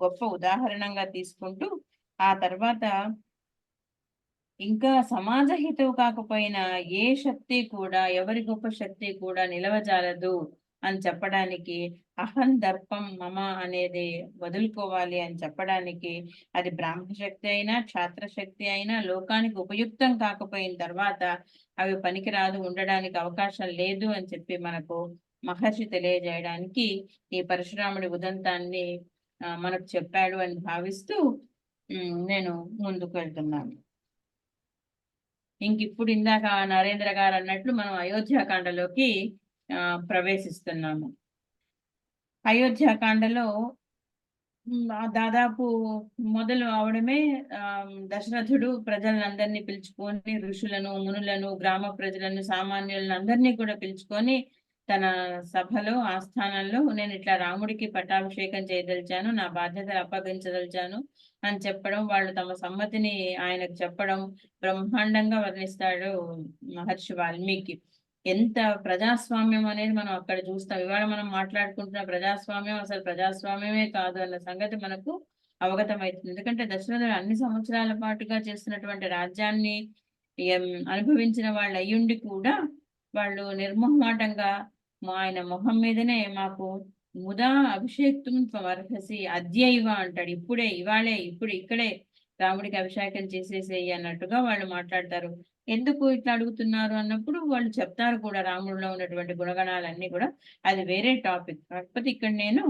గొప్ప ఉదాహరణంగా తీసుకుంటూ, ఆ తర్వాత ఇంకా సమాజ హితవు కాకపోయినా ఏ శక్తి కూడా, ఎవరి గొప్ప శక్తి కూడా నిలవజాలదు అని చెప్పడానికి, అహం దర్పం మమ అనేది వదులుకోవాలి అని చెప్పడానికి, అది బ్రాహ్మ శక్తి అయినా క్షాత్ర శక్తి అయినా లోకానికి ఉపయుక్తం కాకపోయిన తర్వాత అవి పనికిరాదు, ఉండడానికి అవకాశం లేదు అని చెప్పి మనకు మహర్షి తెలియజేయడానికి ఈ పరశురాముడి ఉదంతాన్ని మనకు చెప్పాడు అని భావిస్తూ నేను ముందుకు వెళ్తున్నాను. ఇప్పుడు ఇందాక నరేంద్ర గారు అన్నట్లు మనం అయోధ్యాకాండలోకి ప్రవేశిస్తున్నాము. అయోధ్యాకాండలో దాదాపు మొదలు అవడమే దశరథుడు ప్రజలందరినీ పిలుచుకొని, ఋషులను, మునులను, గ్రామ ప్రజలను, సామాన్యులను అందరినీ కూడా పిలుచుకొని తన సభలో, ఆస్థానంలో నేను ఇట్లా రాముడికి పట్టాభిషేకం చేయదలిచాను, నా బాధ్యతలు అప్పగించదలిచాను అని చెప్పడం, వాళ్ళు తమ సమ్మతిని ఆయనకు చెప్పడం బ్రహ్మాండంగా వర్ణిస్తాడు మహర్షి వాల్మీకి. ఎంత ప్రజాస్వామ్యం అనేది మనం అక్కడ చూస్తాం. ఇవాళ మనం మాట్లాడుకుంటున్న ప్రజాస్వామ్యం అసలు ప్రజాస్వామ్యమే కాదు అన్న సంగతి మనకు అవగతమవుతుంది. ఎందుకంటే దశరథుడు అన్ని సంవత్సరాల పాటుగా చేస్తున్నటువంటి రాజ్యాన్ని అనుభవించిన వాళ్ళు అయ్యుండి కూడా వాళ్ళు నిర్మోహమాటంగా ఆయన మొహం మీదనే మాకు ముదా అభిషేక్తం త్వమర్హసి అద్యైవ అంటాడు. ఇక్కడే రాముడికి అభిషేకం చేసేసేయి అన్నట్టుగా వాళ్ళు మాట్లాడతారు. ఎందుకు ఇట్లా అడుగుతున్నారు అన్నప్పుడు వాళ్ళు చెప్తారు కూడా రాముడిలో ఉన్నటువంటి గుణగణాలన్నీ కూడా. అది వేరే టాపిక్. కాకపోతే ఇక్కడ నేను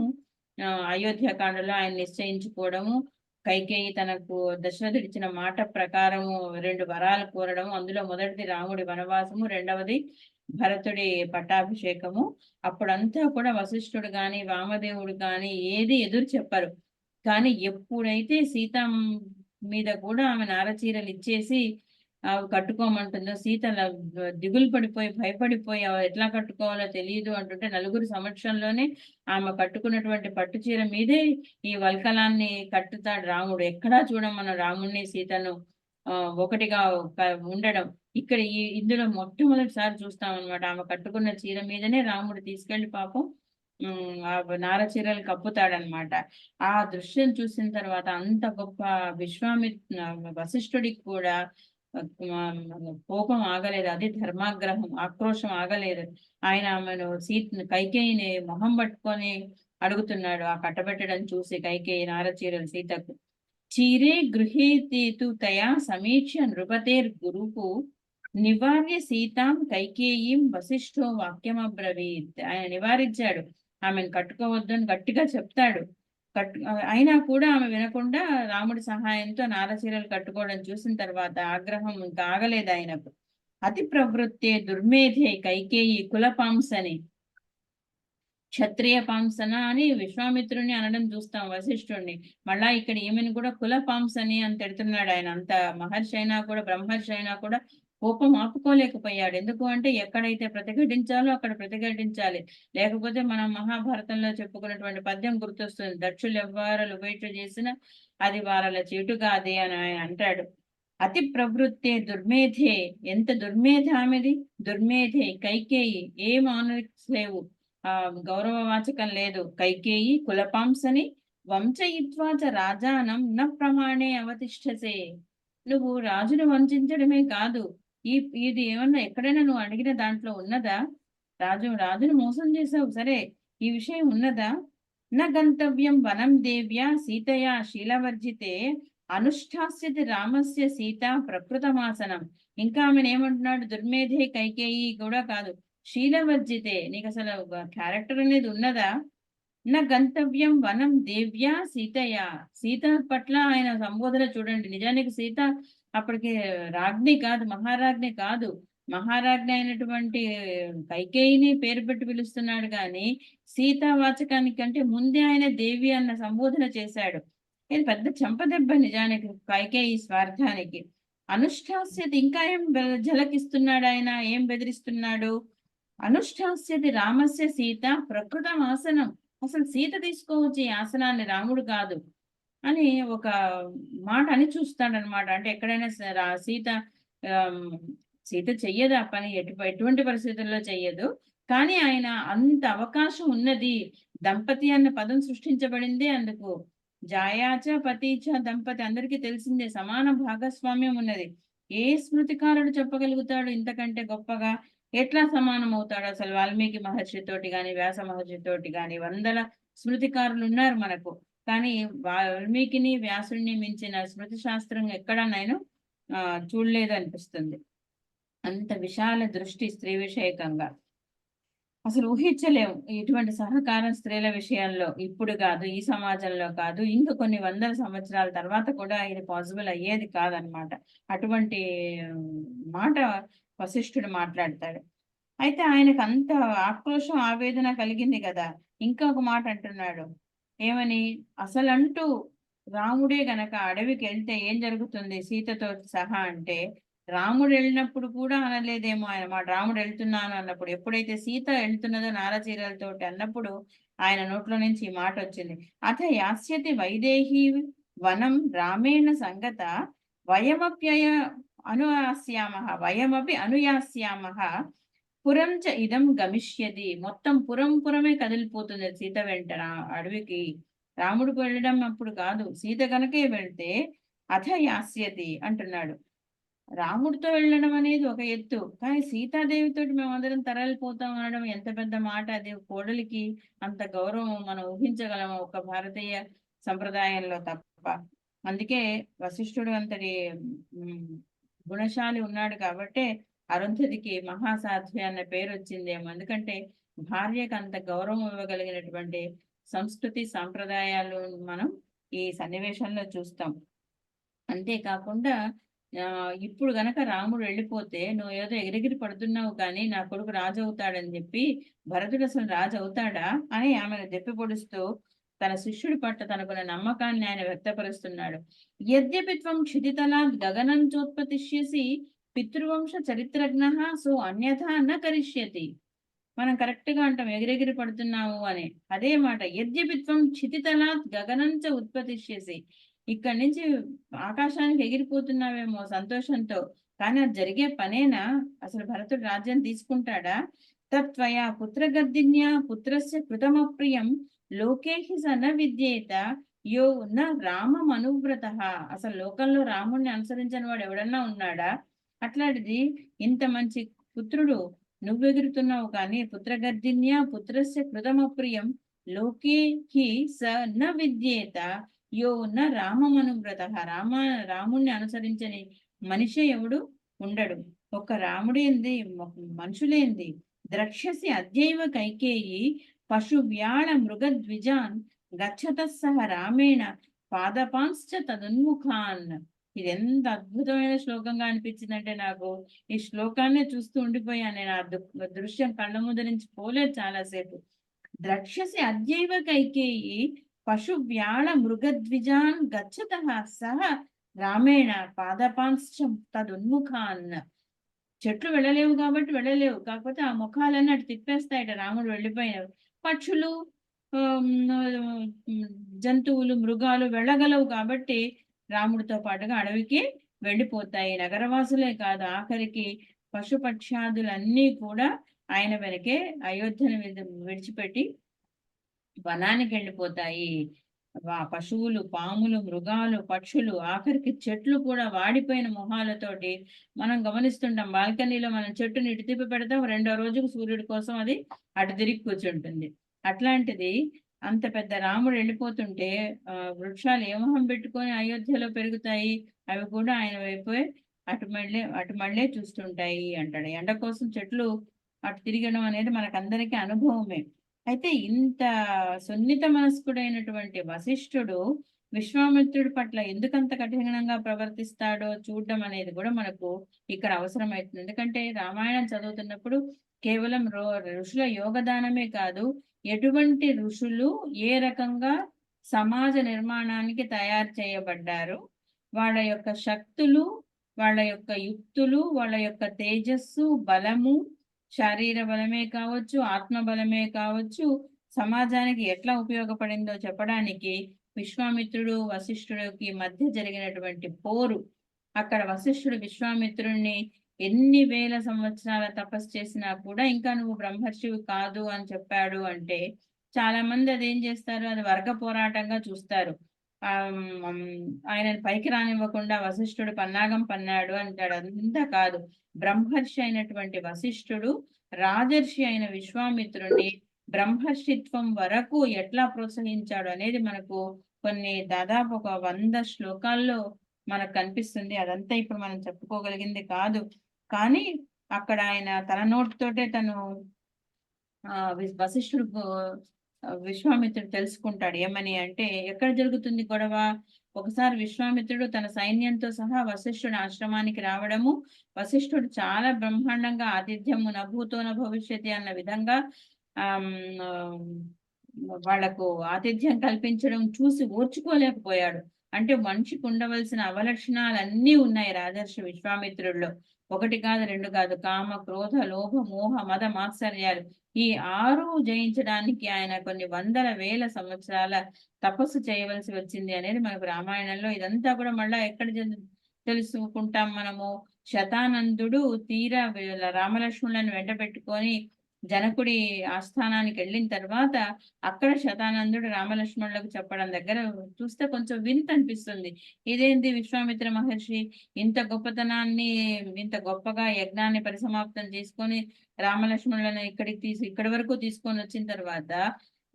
అయోధ్యాకాండలో ఆయన నిశ్చయించుకోవడము, కైకేయి తనకు దశరథుడు ఇచ్చిన మాట ప్రకారము 2 వరాలు కోరడము, అందులో మొదటిది రాముడి వనవాసము, రెండవది భరతుడి పట్టాభిషేకము. అప్పుడంతా కూడా వశిష్ఠుడు గాని వామదేవుడు గాని ఏది ఎదురు చెప్పరు. కానీ ఎప్పుడైతే సీత మీద కూడా ఆమె నారచీరలు ఇచ్చేసి కట్టుకోమంటుందో, సీత దిగులు పడిపోయి భయపడిపోయి ఎట్లా కట్టుకోవాలో తెలియదు అంటుంటే, నలుగురు సమక్షంలోనే ఆమె కట్టుకున్నటువంటి పట్టు చీర మీదే ఈ వల్కలాన్ని కట్టుతాడు రాముడు. ఎక్కడా చూడం మన రాముడిని సీతను ఒకటిగా ఉండడం. ఇక్కడ ఇందులో మొట్టమొదటిసారి చూస్తాం అనమాట. ఆమె కట్టుకున్న చీర మీదనే రాముడు తీసుకెళ్లి పాపం నారచీరలు కప్పుతాడనమాట. ఆ దృశ్యం చూసిన తర్వాత అంత గొప్ప వశిష్ఠుడికి కూడా కోపం ఆగలేదు. అది ధర్మాగ్రహం, ఆక్రోశం ఆగలేదు. ఆయన ఆమెను కైకేయిని మొహం పట్టుకొని అడుగుతున్నాడు ఆ కట్టబెట్టడం చూసి. కైకేయి నారచీరలు సీతకు చీరే గృహీతు తయా సమీక్ష నృపతేర్ గురుకు నివార్య సీతాం కైకేయీం వశిష్ఠో వాక్యమబ్రవీత్. ఆయన నివారించాడు, ఆమెను కట్టుకోవద్దని గట్టిగా చెప్తాడు. అయినా కూడా ఆమె వినకుండా రాముడి సహాయంతో నారచీరలు కట్టుకోవడం చూసిన తర్వాత ఆగ్రహం ఇంకా ఆగలేదు ఆయనకు. అతి ప్రవృత్తే దుర్మేధే కైకేయి కులపాంసని, క్షత్రియ పాంసన అని విశ్వామిత్రుని అనడం చూస్తాం వశిష్ఠుడిని. మళ్ళా ఇక్కడ ఈమెను కూడా కులపాంసని అని తిడుతున్నాడు ఆయన. అంత మహర్షి అయినా కూడా, బ్రహ్మర్షి అయినా కూడా కోపం ఆపుకోలేకపోయాడు. ఎందుకు అంటే ఎక్కడైతే ప్రతిఘటించాలో అక్కడ ప్రతిఘటించాలి. లేకపోతే మనం మహాభారతంలో చెప్పుకున్నటువంటి పద్యం గుర్తొస్తుంది. దక్షులెవ్వారలు వేట చేసిన అది వారల చేటుగాదే అని ఆయన అంటాడు. అతి ప్రవృత్తే దుర్మేధే, ఎంత దుర్మేధ ఆమెది, దుర్మేధే కైకేయి, ఏం ఆనర్స్ లేవు, గౌరవవాచకం లేదు. కైకేయి కులపాంసని వంచయిత్వా చ రాజానం న ప్రమాణే అవతిష్ఠసే. నువ్వు రాజును వంచడమే కాదు, ఇది ఏమన్నా ఎక్కడైనా నువ్వు అడిగిన దాంట్లో ఉన్నదా? రాజును మోసం చేసావు, సరే, ఈ విషయం ఉన్నదా? న గంతవ్యం వనం దేవ్యా సీతయా శీలవర్జితే అనుష్ఠాస్యతి రామస్య సీత ప్రకృతమాసనం. ఇంకా ఆమెను ఏమంటున్నాడు? దుర్మేధే కైకేయి కూడా కాదు, శీలవర్జితే, నీకు అసలు క్యారెక్టర్ అనేది ఉన్నదా? నా గంతవ్యం వనం దేవ్యా సీతయ్య, సీత పట్ల ఆయన సంబోధన చూడండి. నిజానికి సీత అప్పటికి రాజ్ఞి కాదు, మహారాజ్ఞి కాదు. మహారాజ్ఞి అయినటువంటి కైకేయిని పేరు పెట్టి పిలుస్తున్నాడు కానీ సీతావాచకానికి కంటే ముందే ఆయన దేవి అన్న సంబోధన చేశాడు. ఇది పెద్ద చెంపదెబ్బ నిజానికి కైకేయి స్వార్థానికి. అనుష్ఠాస్యత, ఇంకా ఏం ఝలకిస్తున్నాడు ఆయన, ఏం బెదిరిస్తున్నాడు? అనుష్ఠాస్యతి రామస్య సీత ప్రకృతం ఆసనం, అసలు సీత తీసుకోవచ్చు ఈ ఆసనాన్ని, రాముడు కాదు అని ఒక మాట అని చూస్తాడనమాట. అంటే ఎక్కడైనా సీత చెయ్యదు ఆ పని, ఎటువంటి పరిస్థితుల్లో చెయ్యదు. కానీ ఆయన అంత అవకాశం ఉన్నది. దంపతి అన్న పదం సృష్టించబడిందే అందుకు. జాయాచ పతిచ దంపతి, అందరికీ తెలిసిందే, సమాన భాగస్వామ్యం ఉన్నది. ఏ స్మృతికారుడు చెప్పగలుగుతాడు ఇంతకంటే గొప్పగా? ఎట్లా సమానం అవుతాడు? అసలు వాల్మీకి మహర్షితోటి కానీ వ్యాస మహర్షితోటి కానీ వందల స్మృతికారులు ఉన్నారు మనకు, కానీ వాల్మీకిని వ్యాసుడిని మించిన స్మృతి శాస్త్రం ఎక్కడా నేను చూడలేదు అనిపిస్తుంది. అంత విశాల దృష్టి స్త్రీ విషయకంగా. అసలు ఊహించలేము ఇటువంటి సహకారం స్త్రీల విషయంలో. ఇప్పుడు కాదు, ఈ సమాజంలో కాదు, ఇంకా కొన్ని వందల సంవత్సరాల తర్వాత కూడా ఇది పాసిబుల్ అయ్యేది కాదనమాట. అటువంటి మాట వశిష్ఠుడు మాట్లాడతాడు. అయితే ఆయనకు అంత ఆక్రోశం ఆవేదన కలిగింది కదా, ఇంకా ఒక మాట అంటున్నాడు. ఏమని? అసలంటూ రాముడే గనక అడవికి వెళ్తే ఏం జరుగుతుంది సీతతో సహా అంటే, రాముడు వెళ్ళినప్పుడు కూడా అనలేదేమో ఆయన మాట. రాముడు వెళ్తున్నాను అన్నప్పుడు, ఎప్పుడైతే సీత వెళ్తున్నదో నారచీరలతోటి అన్నప్పుడు ఆయన నోట్లో నుంచి ఈ మాట వచ్చింది. అథ యాస్యతి వైదేహి వనం రామేణ సంగత వయమప్యయ వయమపి అనుయాస్యామః పురం చ ఇదం గమిష్యతి. మొత్తం పురమే కదిలిపోతుంది సీత వెంట అడవికి. రాముడు వెళ్ళడం అప్పుడు కాదు, సీత కనుకే వెళ్తే అథ యాస్యతి అంటున్నాడు. రాముడితో వెళ్ళడం అనేది ఒక ఎత్తు, కానీ సీతాదేవితో మేమందరం తరలిపోతాం అనడం ఎంత పెద్ద మాట అది. కోడలికి అంత గౌరవం మనం ఊహించగలము ఒక భారతీయ సంప్రదాయంలో తప్ప. అందుకే వశిష్ఠుడు అంతటి గుణశాలి ఉన్నాడు కాబట్టి అరుంధతికి మహాసాధ్వి అన్న పేరు వచ్చిందేమో. ఎందుకంటే భార్యకు అంత గౌరవం ఇవ్వగలిగినటువంటి సంస్కృతి సాంప్రదాయాలు మనం ఈ సన్నివేశంలో చూస్తాం. అంతేకాకుండా ఇప్పుడు గనక రాముడు వెళ్ళిపోతే నువ్వు ఏదో ఎగిరెగిరి పడుతున్నావు కానీ నా కొడుకు రాజు అవుతాడని చెప్పి, భరతుడు అసలు రాజు అవుతాడా అని ఆమెను దెప్పి పొడుస్తూ తన శిష్యుడి పట్ల తనకున్న నమ్మకాన్ని ఆయన వ్యక్తపరుస్తున్నాడు. యద్యపి త్వం క్షితితలాద్ గగనం చోత్పతిష్యసి పితృవంశ చరిత్రజ్ఞ సో అన్యథా న కరిష్యతి. మనం కరెక్ట్ గా అంటాం ఎగిరెగిరి పడుతున్నాము అని. అదే మాట, యద్యపి త్వం క్షితితలాద్ గగనంచ ఉత్పతిష్యసి, ఇక్కడి నుంచి ఆకాశానికి ఎగిరిపోతున్నావేమో సంతోషంతో, కానీ అది జరిగే పనేనా? అసలు భరతుడు రాజ్యం తీసుకుంటాడా? తత్వయా పుత్రగర్దిన్యా పుత్రస్య కృతమప్రియం లోకేహి స న విద్యేత యో న రామం అనువ్రత. అసలు లోకంలో రాముణ్ణి అనుసరించని వాడు ఎవడన్నా ఉన్నాడా? అట్లాంటిది ఇంత మంచి పుత్రుడు నువ్వెగురుతున్నావు కానీ పుత్రగర్దిన్యా పుత్రస్య కృతమప్రియం లోకేహి స న విద్యేత యో న రామమనువ్రత. రాముణ్ణి అనుసరించని మనిషి ఎవడు ఉండడు. ఒక్క రాముడేంది, మనుషులేంది. ద్రక్ష్యసి అద్యైవ కైకేయి పశువ్యాళ మృగద్విజాన్ గచ్చత సహ రామేణ పాదపాంశ్చ తదున్ముఖాన్. ఇది ఎంత అద్భుతమైన శ్లోకంగా అనిపించిందంటే నాకు ఈ శ్లోకాన్ని చూస్తూ ఉండిపోయాను నేను. ఆ దృశ్యం కళ్ళ ముందు నుంచి పోలేదు చాలాసేపు. ద్రక్ష్యసి అద్యైవ కైకేయి పశువ్యాళ మృగద్విజాన్ గచ్చత సహ రామేణ పాదపాంశ్చ తదున్ముఖాన్. చెట్లు వెళ్ళలేవు కాబట్టి వెళ్ళలేవు, కాకపోతే ఆ ముఖాలన్నీ అటు తిప్పేస్తాయట రాముడు వెళ్ళిపోయినవి. పక్షులు, ఆమ్, జంతువులు, మృగాలు వెళ్ళగలవు కాబట్టి రాముడితో పాటుగా అడవికి వెళ్ళిపోతాయి. నగరవాసులే కాదు, ఆఖరికి పశుపక్ష్యాదులన్నీ కూడా ఆయన వెనకే అయోధ్యను విడిచిపెట్టి వనానికి వెళ్ళిపోతాయి. పశువులు, పాములు, మృగాలు, పక్షులు, ఆఖరికి చెట్లు కూడా వాడిపోయిన మొహాలతోటి మనం గమనిస్తుంటాం. బాల్కనీలో మనం చెట్టుని ఇటు తిప్పి పెడతాం, రెండో రోజుకు సూర్యుడి కోసం అది అటు తిరిగి కూర్చుంటుంది. అట్లాంటిది అంత పెద్ద రాముడు వెళ్ళిపోతుంటే వృక్షాలు ఏ మొహం పెట్టుకొని అయోధ్యలో పెరుగుతాయి, అవి కూడా ఆయన వైపే అటు మళ్ళే చూస్తుంటాయి అంటాడు. ఎండ కోసం చెట్లు అటు తిరగడం అనేది మనకందరికీ అనుభవమే. అయితే ఇంత సున్నిత మనస్కుడైనటువంటి వశిష్ఠుడు విశ్వామిత్రుడి పట్ల ఎందుకంత కఠినంగా ప్రవర్తిస్తాడో చూడడం అనేది కూడా మనకు ఇక్కడ అవసరమవుతుంది. ఎందుకంటే రామాయణం చదువుతున్నప్పుడు కేవలం ఋషుల యోగదానమే కాదు, ఎటువంటి ఋషులు ఏ రకంగా సమాజ నిర్మాణానికి తయారు చేయబడ్డారు, వాళ్ళ యొక్క శక్తులు, వాళ్ళ యొక్క యుక్తులు, వాళ్ళ యొక్క తేజస్సు, బలము, శారీర బలమే కావచ్చు, ఆత్మ బలమే కావచ్చు, సమాజానికి ఎట్లా ఉపయోగపడిందో చెప్పడానికి విశ్వామిత్రుడు వశిష్ఠుడికి మధ్య జరిగినటువంటి పోరు, అక్కడ వశిష్ఠుడు విశ్వామిత్రుడిని ఎన్ని వేల సంవత్సరాల తపస్సు చేసినా కూడా ఇంకా నువ్వు బ్రహ్మర్షివి కాదు అని చెప్పాడు అంటే చాలా మంది అదేం చేస్తారు, అది వర్గ పోరాటంగా చూస్తారు. ఆయనను పైకి రానివ్వకుండా వశిష్ఠుడు పన్నాగం పన్నాడు అంటాడు. అంతా కాదు, బ్రహ్మర్షి అయినటువంటి వశిష్ఠుడు రాజర్షి అయిన విశ్వామిత్రుని బ్రహ్మర్షిత్వం వరకు ఎట్లా ప్రోత్సహించాడు అనేది మనకు దాదాపు 100 శ్లోకాల్లో మనకు కనిపిస్తుంది. అదంతా ఇప్పుడు మనం చెప్పుకోగలిగింది కాదు, కానీ అక్కడ ఆయన తన నోటితోటే తను వశిష్ఠుడు విశ్వామిత్రుడు తెలుసుకుంటాడు. ఏమని అంటే, ఎక్కడ జరుగుతుంది గొడవ? ఒకసారి విశ్వామిత్రుడు తన సైన్యంతో సహా వశిష్ఠుడి ఆశ్రమానికి రావడము, వశిష్ఠుడు చాలా బ్రహ్మాండంగా ఆతిథ్యము నభూతో భవిష్యతి అన్న విధంగా వాళ్లకు ఆతిథ్యం కల్పించడం చూసి ఓర్చుకోలేకపోయాడు. అంటే మనిషికి ఉండవలసిన అవలక్షణాలన్నీ ఉన్నాయి రాజర్షి విశ్వామిత్రుడిలో. 1 కాదు 2 కాదు, కామ, క్రోధ, లోభ, మోహ, మద, మాత్సర్యాలు, ఈ 6 జయించడానికి ఆయన కొన్ని వందల వేల సంవత్సరాల తపస్సు చేయవలసి వచ్చింది అనేది మనకు రామాయణంలో. ఇదంతా కూడా మళ్ళా ఎక్కడ తెలుసుకుంటాం మనము? శతానందుడు తీరా రామలక్ష్మణులను వెంట పెట్టుకొని జనకుడి ఆస్థానానికి వెళ్ళిన తర్వాత అక్కడ శతానందుడు రామలక్ష్మణులకు చెప్పడం దగ్గర చూస్తే కొంచెం వింత అనిపిస్తుంది. ఇదేంటి, విశ్వామిత్ర మహర్షి ఇంత గొప్పతనాన్ని, ఇంత గొప్పగా యజ్ఞాన్ని పరిసమాప్తం చేసుకొని రామలక్ష్మణులను ఇక్కడి వరకు తీసుకొని వచ్చిన తర్వాత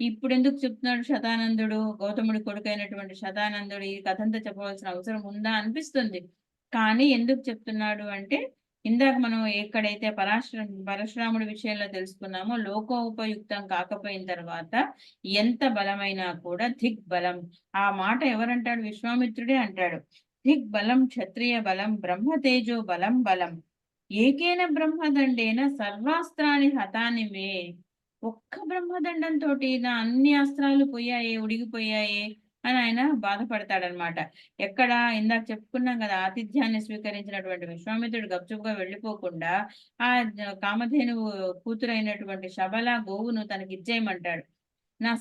ఇప్పుడు ఎందుకు చెప్తున్నాడు శతానందుడు, గౌతముడి కొడుకైనటువంటి శతానందుడు ఈ కథంతా చెప్పవలసిన అవసరం ఉందా అనిపిస్తుంది. కానీ ఎందుకు చెప్తున్నాడు అంటే, ఇందాక మనం ఎక్కడైతే పరశురాముడి విషయంలో తెలుసుకున్నామో, లోకోపయుక్తం కాకపోయిన తర్వాత ఎంత బలమైనా కూడా దిగ్బలం. ఆ మాట ఎవరంటాడు? విశ్వామిత్రుడే అంటాడు. దిగ్బలం క్షత్రియ బలం బ్రహ్మతేజో బలం బలం ఏకేన బ్రహ్మదండేన సర్వాస్త్రాన్ని హతాని మే. ఒక్క బ్రహ్మదండంతో నా అన్ని అస్త్రాలు పోయాయే, ఉడిగిపోయాయే అని ఆయన బాధపడతాడనమాట. ఎక్కడ ఇందాక చెప్పుకున్నాం కదా, ఆతిథ్యాన్ని స్వీకరించినటువంటి విశ్వామిత్రుడు గప్చుప్గా వెళ్ళిపోకుండా ఆ కామధేనువు కూతురైనటువంటి శబల గోవును తనకి ఇచ్చేయమంటాడు. నా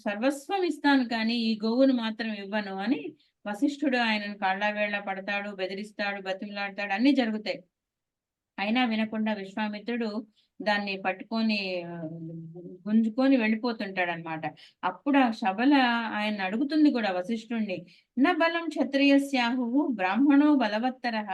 సర్వస్వం ఇస్తాను కానీ ఈ గోవును మాత్రం ఇవ్వను అని వశిష్ఠుడు ఆయనను కాళ్ళవేళ్ల పడతాడు, బెదిరిస్తాడు, బతిమలాడతాడు, అన్ని జరుగుతాయి. అయినా వినకుండా విశ్వామిత్రుడు దాన్ని పట్టుకొని గుంజుకొని వెళ్ళిపోతుంటాడు అనమాట. అప్పుడు ఆ శబల ఆయన అడుగుతుంది కూడా వశిష్ఠుణ్ణి, నా బలం క్షత్రియస్యాహు బ్రాహ్మణో బలవత్తరః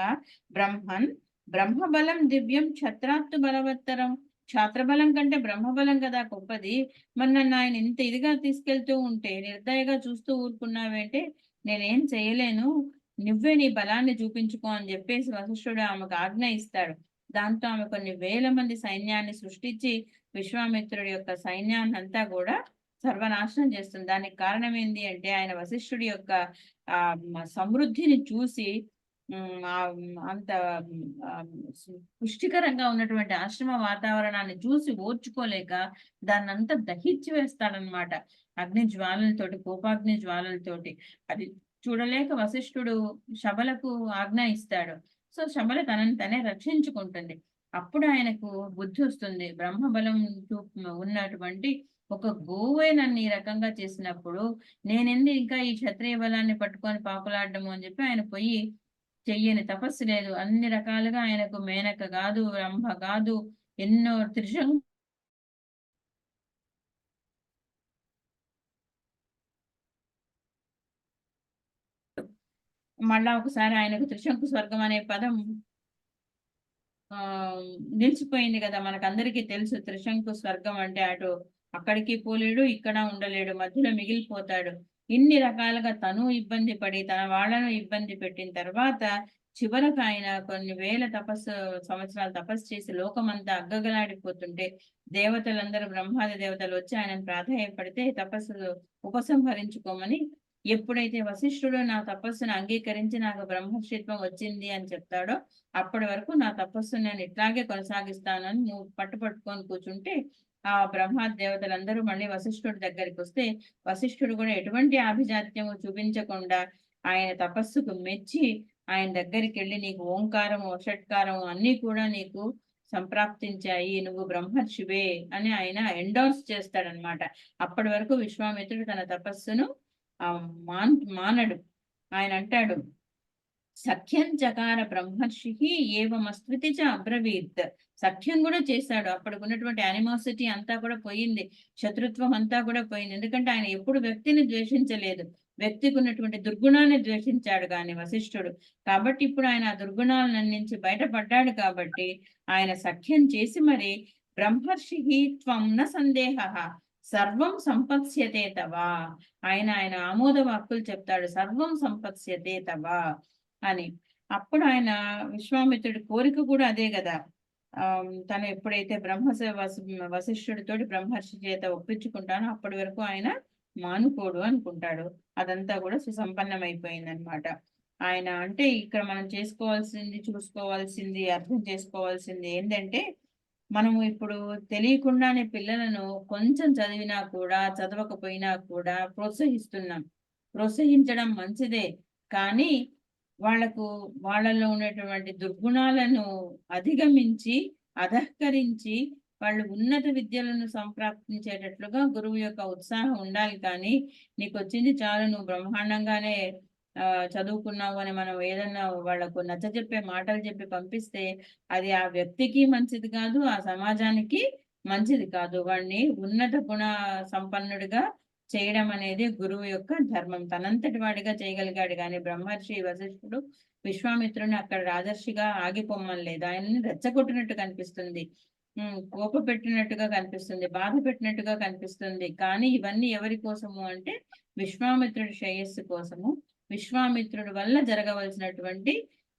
బ్రహ్మన్ బ్రహ్మబలం దివ్యం క్షత్రాత్తు బలవత్తరం. క్షాత్రబలం కంటే బ్రహ్మబలం కదా గొప్పది. మరి నన్ను ఆయన ఇంత ఇదిగా తీసుకెళ్తూ ఉంటే నిర్దయగా చూస్తూ ఊరుకున్నావేంటే నేనేం చేయలేను, నువ్వే నీ బలాన్ని చూపించుకో అని చెప్పేసి వశిష్ఠుడు ఆమెకు ఆజ్ఞ ఇస్తాడు. దాంతో ఆమె కొన్ని వేల మంది సైన్యాన్ని సృష్టించి విశ్వామిత్రుడి యొక్క సైన్యాన్ని అంతా కూడా సర్వనాశనం చేస్తుంది. దానికి కారణం ఏంటి అంటే, ఆయన వశిష్ఠుడి యొక్క సమృద్ధిని చూసి అంత పుష్టికరంగా ఉన్నటువంటి ఆశ్రమ వాతావరణాన్ని చూసి ఓర్చుకోలేక దాన్ని అంతా దహించి వేస్తాడనమాట అగ్ని జ్వాలలతోటి, కోపాగ్ని జ్వాలలతోటి. అది చూడలేక వశిష్ఠుడు శబలకు ఆజ్ఞ ఇస్తాడు. సో శబల తనని తనే రక్షించుకుంటుంది. అప్పుడు ఆయనకు బుద్ధి వస్తుంది. బ్రహ్మబలం ఉన్నటువంటి ఒక గోవే నన్ను ఈ రకంగా చేసినప్పుడు నేనెందు ఇంకా ఈ క్షత్రియ బలాన్ని పట్టుకొని పాకులాడము అని చెప్పి ఆయన పోయి చెయ్యని తపస్సు లేదు. అన్ని రకాలుగా ఆయనకు మేనక కాదు, రంభ కాదు, ఎన్నో త్రిశంకు మళ్ళా ఒకసారి ఆయనకు త్రిశంకు స్వర్గం అనే పదం నిలిచిపోయింది కదా, మనకందరికీ తెలుసు. త్రిశంకు స్వర్గం అంటే అటు అక్కడికి పోలేడు, ఇక్కడ ఉండలేడు, మధ్యలో మిగిలిపోతాడు. ఇన్ని రకాలుగా తను ఇబ్బంది పడి తన వాళ్ళను ఇబ్బంది పెట్టిన తర్వాత చివరకు ఆయన కొన్ని వేల సంవత్సరాలు తపస్సు చేసి లోకమంతా అగ్గగలాడిపోతుంటే దేవతలందరూ బ్రహ్మాది దేవతలు వచ్చి ఆయనను ప్రాధేయపడితే తపస్సు ఉపసంహరించుకోమని, ఎప్పుడైతే వశిష్ఠుడు నా తపస్సును అంగీకరించి నాకు బ్రహ్మర్షిత్వం వచ్చింది అని చెప్తాడో అప్పటి వరకు నా తపస్సు నేను ఇట్లాగే కొనసాగిస్తానని నువ్వు పట్టుకొని కూర్చుంటే ఆ బ్రహ్మాది దేవతలందరూ మళ్ళీ వశిష్ఠుడి దగ్గరికి వస్తే వశిష్ఠుడు కూడా ఎటువంటి ఆభిజాత్యము చూపించకుండా ఆయన తపస్సుకు మెచ్చి ఆయన దగ్గరికి వెళ్ళి నీకు ఓంకారము షట్కారము అన్ని కూడా నీకు సంప్రాప్తించాయి, నువ్వు బ్రహ్మర్షివే అని ఆయన ఎండోర్స్ చేస్తాడనమాట. అప్పటి వరకు విశ్వామిత్రుడు తన తపస్సును మానడు. ఆయన అంటాడు, సఖ్యం చకార బ్రహ్మర్షి ఏవమస్మృతి చ అబ్రవీత్. సఖ్యం కూడా చేశాడు. అప్పటికి ఉన్నటువంటి యానిమాసిటీ అంతా కూడా పోయింది, శత్రుత్వం అంతా కూడా పోయింది. ఎందుకంటే ఆయన ఎప్పుడు వ్యక్తిని ద్వేషించలేదు, వ్యక్తికి ఉన్నటువంటి దుర్గుణాన్ని ద్వేషించాడు కానీ వశిష్ఠుడు. కాబట్టి ఇప్పుడు ఆయన ఆ దుర్గుణాలన్నించి బయటపడ్డాడు. కాబట్టి ఆయన సఖ్యం చేసి మరి బ్రహ్మర్షి త్వం న సందేహ సర్వం సంపత్స్యతే తవా. ఆయన ఆమోద వాక్కులు చెప్తాడు, సర్వం సంపత్స్యతే తవా అని. అప్పుడు ఆయన విశ్వామిత్రుడి కోరిక కూడా అదే కదా. తను ఎప్పుడైతే వశిష్ఠుడితోటి బ్రహ్మర్షి చేత ఒప్పించుకుంటానో అప్పటి వరకు ఆయన మానుకోడు అనుకుంటాడు. అదంతా కూడా సుసంపన్నమైపోయింది అనమాట. ఆయన అంటే ఇక్కడ మనం చూసుకోవాల్సింది అర్థం చేసుకోవాల్సింది ఏంటంటే, మనము ఇప్పుడు తెలియకుండానే పిల్లలను కొంచెం చదివినా కూడా చదవకపోయినా కూడా ప్రోత్సహించడం మంచిదే. కానీ వాళ్ళలో ఉన్నటువంటి దుర్గుణాలను అధిగమించి అధఃకరించి వాళ్ళు ఉన్నత విద్యలను సంప్రాప్తించేటట్లుగా గురువు యొక్క ఉత్సాహం ఉండాలి. కానీ నీకు వచ్చింది చాలు, నువ్వు బ్రహ్మాండంగానే చదువుకున్నావు అని మనం ఏదన్నా వాళ్ళకు నచ్చజెప్పే మాటలు చెప్పి పంపిస్తే అది ఆ వ్యక్తికి మంచిది కాదు, ఆ సమాజానికి మంచిది కాదు. వాడిని ఉన్నత గుణ సంపన్నుడిగా చేయడం అనేది గురువు యొక్క ధర్మం. తనంతటి వాడిగా చేయగలిగాడు కానీ బ్రహ్మర్షి వశిష్ఠుడు విశ్వామిత్రుని అక్కడ రాజర్షిగా ఆగిపోమ్మలేదు. ఆయనని రెచ్చగొట్టినట్టు కనిపిస్తుంది, కోప పెట్టినట్టుగా కనిపిస్తుంది, బాధ పెట్టినట్టుగా కనిపిస్తుంది. కానీ ఇవన్నీ ఎవరి కోసము అంటే విశ్వామిత్రుడి శ్రేయస్సు కోసము, విశ్వామిత్రుడి వల్ల జరగవలసినటువంటి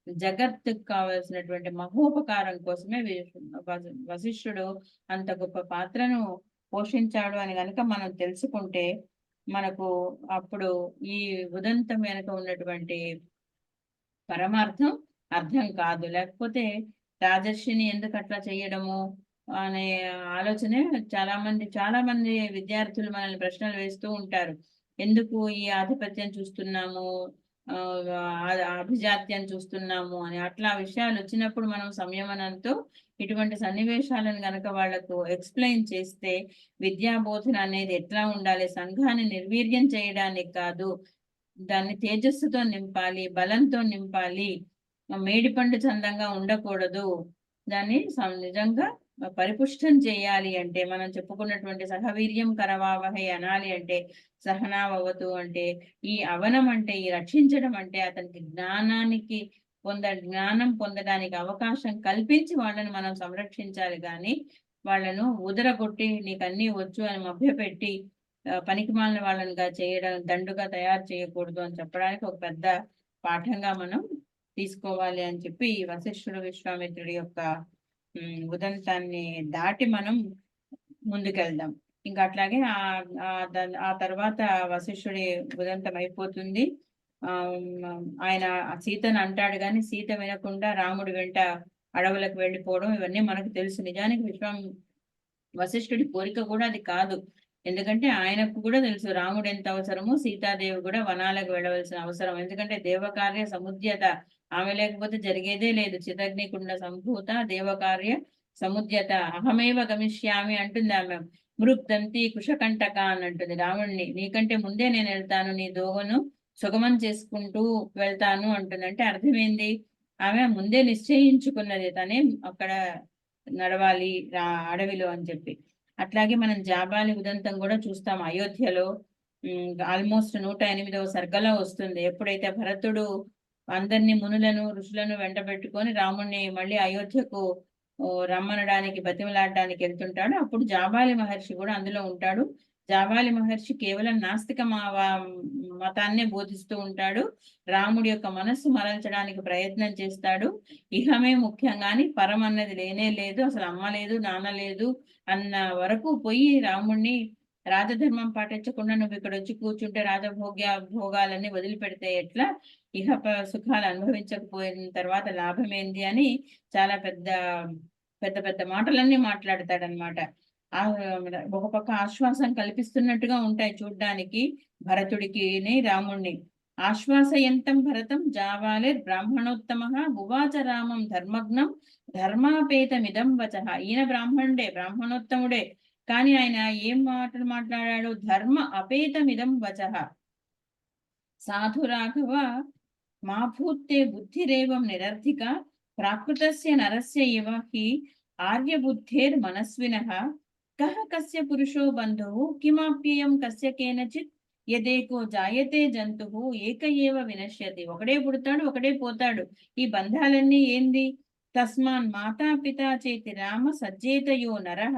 జగత్తుకు కావలసినటువంటి మహోపకారం కోసమే వశిష్ఠుడు అంత గొప్ప పాత్రను పోషించాడు అని కనుక మనం తెలుసుకుంటే మనకు అప్పుడు ఈ ఉదంతం వెనుక ఉన్నటువంటి పరమార్థం అర్థం కాదు. లేకపోతే రాజర్షిని ఎందుకు అట్లా చేయడము అనే ఆలోచనే చాలా మంది విద్యార్థులు మనల్ని ప్రశ్నలు వేస్తూ ఉంటారు. ఎందుకు ఈ ఆధిపత్యం చూస్తున్నాము, అభిజాత్యం చూస్తున్నాము అని. అట్లా విషయాలు వచ్చినప్పుడు మనం సంయమనంతో ఇటువంటి సన్నివేశాలను గనక వాళ్లకు ఎక్స్ప్లెయిన్ చేస్తే విద్యాబోధన అనేది ఎట్లా ఉండాలి, సంఘాన్ని నిర్వీర్యం చేయడానికి కాదు, దాన్ని తేజస్సుతో నింపాలి, బలంతో నింపాలి, మేడిపండు చందంగా ఉండకూడదు, దాన్ని నిజంగా పరిపుష్టం చేయాలి అంటే మనం చెప్పుకున్నటువంటి సహవీర్యం కరవావహై అనాలి అంటే సహనావవతు అంటే ఈ అవనం అంటే ఈ రక్షించడం అంటే అతనికి జ్ఞానం పొందడానికి అవకాశం కల్పించి వాళ్ళని మనం సంరక్షించాలి. కానీ వాళ్ళను ఉదరగొట్టి నీకు అన్నీ వచ్చు అని మభ్యపెట్టి పనికిమాలిన వాళ్ళనిగా చేయడం, దండుగా తయారు చేయకూడదు అని చెప్పడానికి ఒక పెద్ద పాఠంగా మనం తీసుకోవాలి అని చెప్పి వశిష్ఠుడు విశ్వామిత్రుడి యొక్క ఉదంతాన్ని దాటి మనం ముందుకెళ్దాం. ఇంకా అట్లాగే ఆ తర్వాత వశిష్ఠుడి ఉదంతం అయిపోతుంది. ఆయన సీతను అంటాడు కానీ సీత వినకుండా రాముడి వెంట అడవులకు వెళ్ళిపోవడం ఇవన్నీ మనకు తెలుసు. నిజానికి వశిష్ఠుడి కోరిక కూడా అది కాదు. ఎందుకంటే ఆయనకు కూడా తెలుసు రాముడు ఎంత అవసరమో, సీతాదేవి కూడా వనాలకు వెళ్ళవలసిన అవసరం. ఎందుకంటే దేవకార్య సముద్యత ఆమె లేకపోతే జరిగేదే లేదు. చిదగ్నికుండ సంభూత దేవకార్య సముద్యత అహమేవ గమిష్యామి అంటుంది ఆమె. మృగ్దంతి కుశకంటక అని అంటుంది రాముడిని. నీకంటే ముందే నేను వెళ్తాను, నీ దోవను సుగమం చేసుకుంటూ వెళ్తాను అంటుంది. అంటే అర్థమైంది, ఆమె ముందే నిశ్చయించుకున్నది తనే అక్కడ నడవాలి అడవిలో అని చెప్పి. అట్లాగే మనం జాబాలి ఉదంతం కూడా చూస్తాం అయోధ్యలో. ఆల్మోస్ట్ 108వ సర్గలో వస్తుంది. ఎప్పుడైతే భరతుడు అందరినీ మునులను ఋషులను వెంట పెట్టుకొని రాముణ్ణి మళ్ళీ అయోధ్యకు రమ్మనడానికి బతిమలాడడానికి వెళ్తుంటాడు, అప్పుడు జాబాలి మహర్షి కూడా అందులో ఉంటాడు. జాబాలి మహర్షి కేవలం నాస్తిక మతాన్నే బోధిస్తూ ఉంటాడు. రాముడి యొక్క మనస్సు మరల్చడానికి ప్రయత్నం చేస్తాడు. ఇహమే ముఖ్యంగాని పరం అన్నది లేనే లేదు, అసలు అమ్మ లేదు నాన్న లేదు అన్న వరకు పోయి రాముడిని రాజధర్మం పాటించకుండా నువ్వు ఇక్కడ వచ్చి కూర్చుంటే భోగాలన్నీ వదిలిపెడితే ఎట్లా, ఇహ సుఖాలు అనుభవించకపోయిన తర్వాత లాభమేంది అని చాలా పెద్ద పెద్ద పెద్ద మాటలన్నీ మాట్లాడతాడనమాట. ఒక పక్క ఆశ్వాసం కల్పిస్తున్నట్టుగా ఉంటాయి చూడ్డానికి భరతుడికి రాముణ్ణి. ఆశ్వాసయంతం భరతం జావాలే బ్రాహ్మణోత్తమ భువాచ రామం ధర్మగ్నం ధర్మాపేతమిదం వచః. ఈయన బ్రాహ్మణోత్తముడే, కానీ ఆయన ఏం మాటలు మాట్లాడాడు? ధర్మ అపేతమిదం వచః. సాధు రాఘవ మా భూతే బుద్ధిరేవం నిరర్థిక ప్రాకృతస్య నరస్య ఇవ హి ఆర్యబుద్ధేర్ మనస్వినః కః కస్య పురుషో బంధుః కిమాప్యయం కస్య కేనచిత్ యదేకో జాయతే జంతుః ఏక ఏవ వినశ్యతి. ఒకడే పుడతాడు, ఒకడే పోతాడు. ఈ బంధాలన్నీ ఏంది? తస్మాన్ మాతా పితా చేతి రామ సజ్జేతయో నరః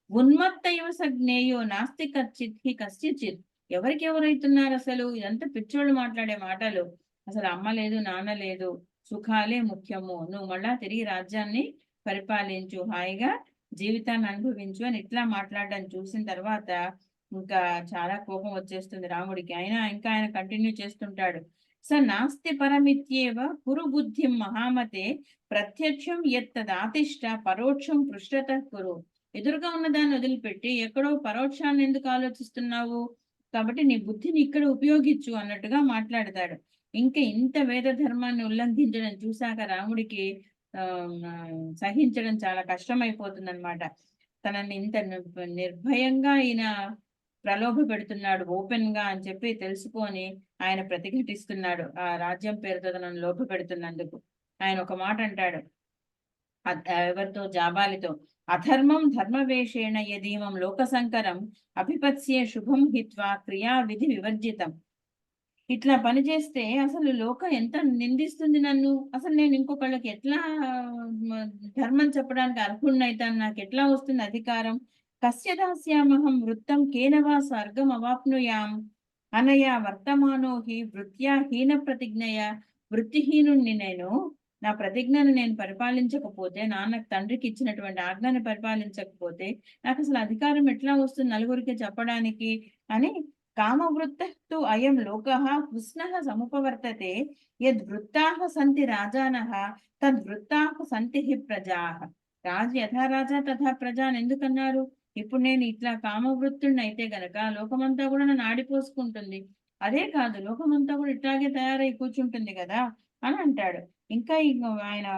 ఉన్మత్తయో సజ్ఞేయో నాస్తి కచ్చిత్ హి కస్యచిత్. ఎవరికి ఎవరైతున్నారు అసలు? ఇదంతా పిచ్చోళ్ళు మాట్లాడే మాటలు. అసలు అమ్మ లేదు నాన్న లేదు, సుఖాలే ముఖ్యము, నువ్వు మళ్ళా తిరిగి రాజ్యాన్ని పరిపాలించు, హాయిగా జీవితాన్ని అనుభవించు అని ఇట్లా మాట్లాడడం చూసిన తర్వాత ఇంకా చాలా కోపం వచ్చేస్తుంది రాముడికి. ఆయన కంటిన్యూ చేస్తుంటాడు. స నాస్తి పరమిత్యేవ కురు బుద్ధిం మహామతే ప్రత్యక్షం ఎత్తదాతిష్ట పరోక్షం పృష్ఠత కురు. ఎదురుగా ఉన్న దాన్ని వదిలిపెట్టి ఎక్కడో పరోక్షాన్ని ఎందుకు ఆలోచిస్తున్నావు? కాబట్టి నీ బుద్ధిని ఇక్కడ ఉపయోగించు అన్నట్టుగా మాట్లాడతాడు. ఇంకా ఇంత వేద ధర్మాన్ని ఉల్లంఘించడం చూశాక రాముడికి సహించడం చాలా కష్టమైపోతుంది అనమాట. తనని ఇంత నిర్భయంగా ఈయన ప్రలోభ పెడుతున్నాడు ఓపెన్ గా అని చెప్పి తెలుసుకొని ఆయన ప్రతిఘటిస్తున్నాడు. ఆ రాజ్యం పేరుతో తనను లోభ పెడుతున్నందుకు ఆయన ఒక మాట అంటాడు ఎవరితో? జాబాలితో. అధర్మం ధర్మవేషేణ యదీమం లోకసంకరం అభిపత్స్యే శుభం హిత్వా క్రియా విధి వివర్జితం. ఇట్లా పని చేస్తే అసలు లోకం ఎంత నిందిస్తుంది నన్ను, అసలు నేను ఇంకొకళ్ళకి ఎట్లా ధర్మం చెప్పడానికి అర్హుణ్ణైతాను, నాకు ఎట్లా వస్తుంది అధికారం? కస్య దాస్యామహం వృత్తం కేనవా స్వర్గం అవాప్నుయాం అనయా వర్తమానో హి వృత్యా హీన ప్రతిజ్ఞయ. వృత్తిహీనుణ్ణి నేను, నా ప్రతిజ్ఞను నేను పరిపాలించకపోతే, నాన్నకు తండ్రికి ఇచ్చినటువంటి ఆజ్ఞని పరిపాలించకపోతే నాకు అసలు అధికారం ఎట్లా వస్తుంది నలుగురికి చెప్పడానికి అని. కామవృత్తు అయం లోకః కృష్ణః సముపవర్తతే యద్వృత్తాః సంతి రాజానః తద్వృత్తాః సంతి హి ప్రజాః. రాజు యథా రాజా తథా ప్రజా అని ఎందుకన్నారు? ఇప్పుడు నేను ఇట్లా కామవృత్తుడిని అయితే గనక లోకమంతా కూడా నన్ను ఆడిపోసుకుంటుంది. అదే కాదు, లోకమంతా కూడా ఇట్లాగే తయారై కూర్చుంటుంది కదా అని అంటాడు. ఇంకా ఆయన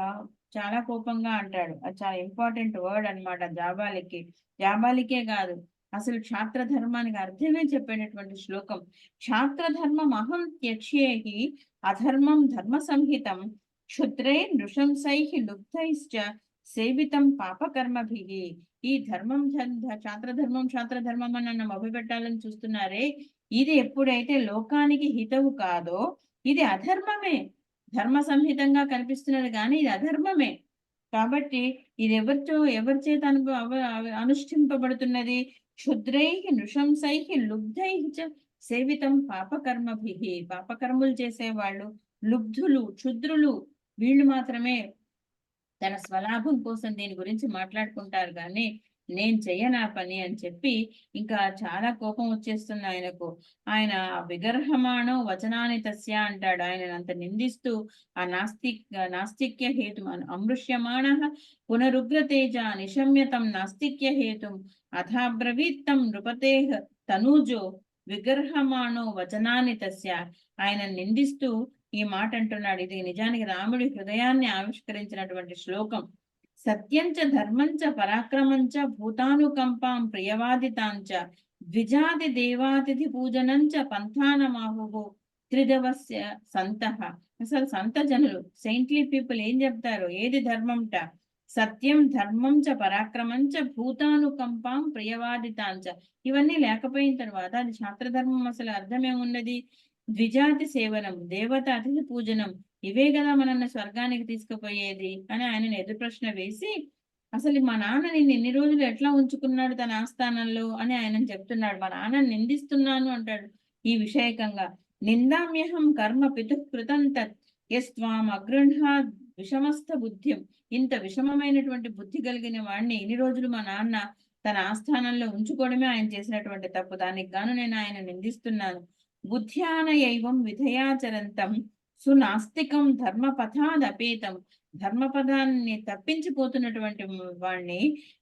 చాలా కోపంగా అంటాడు. అది చాలా ఇంపార్టెంట్ వర్డ్ అన్నమాట జాబాలికి. జాబాలికే కాదు, అసలు క్షాత్ర ధర్మానికి అర్థమే చెప్పేటటువంటి శ్లోకం. క్షాత్ర ధర్మం అహం త్యక్ష్యేహి అధర్మం ధర్మ సంహితం క్షుద్రై నృశంసై లుబ్ధైశ్చ సేవితం పాపకర్మభిః. ఈ ధర్మం క్షాత్రధర్మం అని నన్ను మభ్యపెట్టాలని చూస్తున్నారే, ఇది ఎప్పుడైతే లోకానికి హితవు కాదో ఇది అధర్మమే. ధర్మ సంహితంగా కనిపిస్తున్నది కానీ ఇది అధర్మమే. కాబట్టి ఇది ఎవరి చేత అనుష్ఠింపబడుతున్నది? క్షుద్రై నృశంసై లుబ్ధై సేవితం పాపకర్మభిః. పాపకర్మలు చేసేవాళ్ళు, లుబ్ధులు, క్షుద్రులు, వీళ్ళు మాత్రమే తన స్వలాభం కోసం దీని గురించి మాట్లాడుకుంటారు కానీ నేను చెయ్యనా పని అని చెప్పి ఇంకా చాలా కోపం వచ్చేస్తుంది ఆయనకు. ఆయన విగర్హమాణో వచనాని తస్య అంటాడు. ఆయన అంత నిందిస్తూ ఆ నాస్తిక్య హేతు అమృష్యమాణ పునరుగ్రతేజ నిశమ్యతం నాస్తిక్య హేతుం అథాబ్రవీత్తం నృపతేహ తనూజో విగర్హమాణో వచనాని తస్య. ఆయన నిందిస్తూ ఈ మాట అంటున్నాడు. ఇది నిజానికి రాముడి హృదయాన్ని ఆవిష్కరించినటువంటి శ్లోకం. సత్యంచ ధర్మంచ పరాక్రమంచ భూతానుకంపాం ప్రియవాదితాంచ ద్విజాది దేవాతిథి పూజనంచ పంథానమాహువు త్రిదవస్య సంతః. అసలు సంత జనులు, సెయింట్లీ పీపుల్ ఏం చెప్తారు? ఏది ధర్మంట? సత్యం ధర్మం చ పరాక్రమం చ భూతానుకంపాం ప్రియవాదితాంచ. ఇవన్నీ లేకపోయిన తర్వాత అది శాస్త్రధర్మం అసలు అర్థమేమున్నది? ద్విజాతి సేవనం, దేవత అతిథి పూజనం, ఇవే కదా మనల్ని స్వర్గానికి తీసుకుపోయేది అని ఆయన ఎదురు ప్రశ్న వేసి, అసలు మా నాన్న నిన్ను ఇన్ని రోజులు ఎట్లా ఉంచుకున్నాడు తన ఆస్థానంలో అని ఆయన చెప్తున్నాడు. మా నాన్న నిందిస్తున్నాను అంటాడు ఈ విషయకంగా. నిందామ్యహం కర్మ పితుఃకృతం తత్ యస్త్వాం అగృహ్ణా విషమస్థ బుద్ధిం. ఇంత విషమమైనటువంటి బుద్ధి కలిగిన వాడిని ఇన్ని రోజులు మా నాన్న తన ఆస్థానంలో ఉంచుకోవడమే ఆయన చేసినటువంటి తప్పు. దానికి గాను నేను ఆయన నిందిస్తున్నాను. బుద్ధ్యానయైవం విధయాచరంతం సునాస్తికం ధర్మపథాదపేతం. ధర్మపదాన్ని తప్పించిపోతున్నటువంటి వాడిని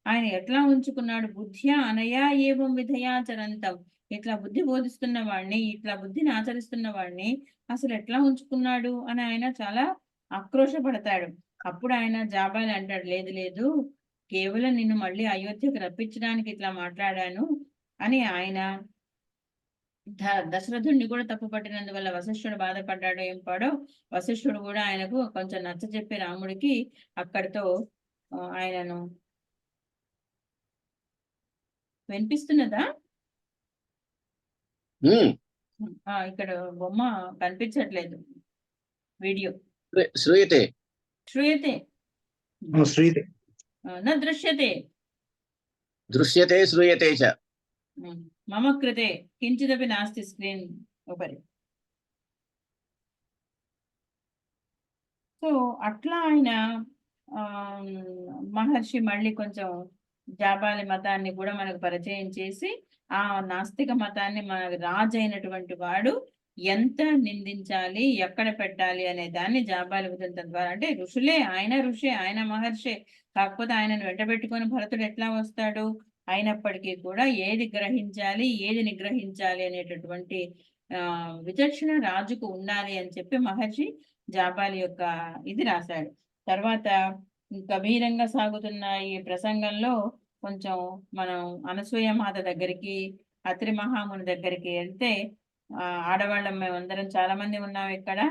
ఆయన ఎట్లా ఉంచుకున్నాడు? బుద్ధ్యా అనయా ఏవం విధయాచరంతం. ఇట్లా బుద్ధి బోధిస్తున్న వాడిని, ఇట్లా బుద్ధిని ఆచరిస్తున్న వాడిని అసలు ఎట్లా ఉంచుకున్నాడు అని ఆయన చాలా ఆక్రోశపడతాడు. అప్పుడు ఆయన జాబాలి అంటాడు, లేదు లేదు, కేవలం నిన్ను మళ్ళీ అయోధ్యకు రప్పించడానికి ఇట్లా మాట్లాడాను అని ఆయన దశరథుడిని కూడా తప్పు పట్టినందువల్ల వశిష్ఠుడు బాధపడ్డాడో ఏం పాడో, వశిష్ఠుడు కూడా ఆయనకు కొంచెం నచ్చజెప్పి రాముడికి అక్కడితో ఆయనను వినిపిస్తున్నదా? ఇక్కడ బొమ్మ కనిపించట్లేదు, వీడియో. శ్రూయతే శ్రూయతే శ్రీతే न दृश्यते దృశ్యతే శ్రూయతే చ. మమ కృతే కించిదపి నాస్తి స్క్రీన్ ఉపరి. సో అట్లా ఆయన మహర్షి మళ్ళీ కొంచెం జాబాలి మతాన్ని కూడా మనకు పరిచయం చేసి, ఆ నాస్తిక మతాన్ని మన రాజు అయినటువంటి వాడు ఎంత నిందించాలి, ఎక్కడ పెట్టాలి అనే దాన్ని జాబాలి ఉదంతం ద్వారా, అంటే ఋషులే, ఆయన ఋషే, ఆయన మహర్షే, కాకపోతే ఆయనను వెంటబెట్టుకొని భరతుడు ఎట్లా వస్తాడు? అయినప్పటికీ కూడా ఏది గ్రహించాలి, ఏది నిగ్రహించాలి అనేటటువంటి విచక్షణ రాజుకు ఉండాలి అని చెప్పి మహర్షి జాబాలి యొక్క ఇది రాశాడు. తర్వాత గంభీరంగా సాగుతున్న ఈ ప్రసంగంలో కొంచెం మనం అనసూయ మాత దగ్గరికి, అత్రి మహాముని దగ్గరికి వెళ్తే, ఆడవాళ్ళం మేమందరం చాలా మంది ఉన్నాం ఇక్కడ,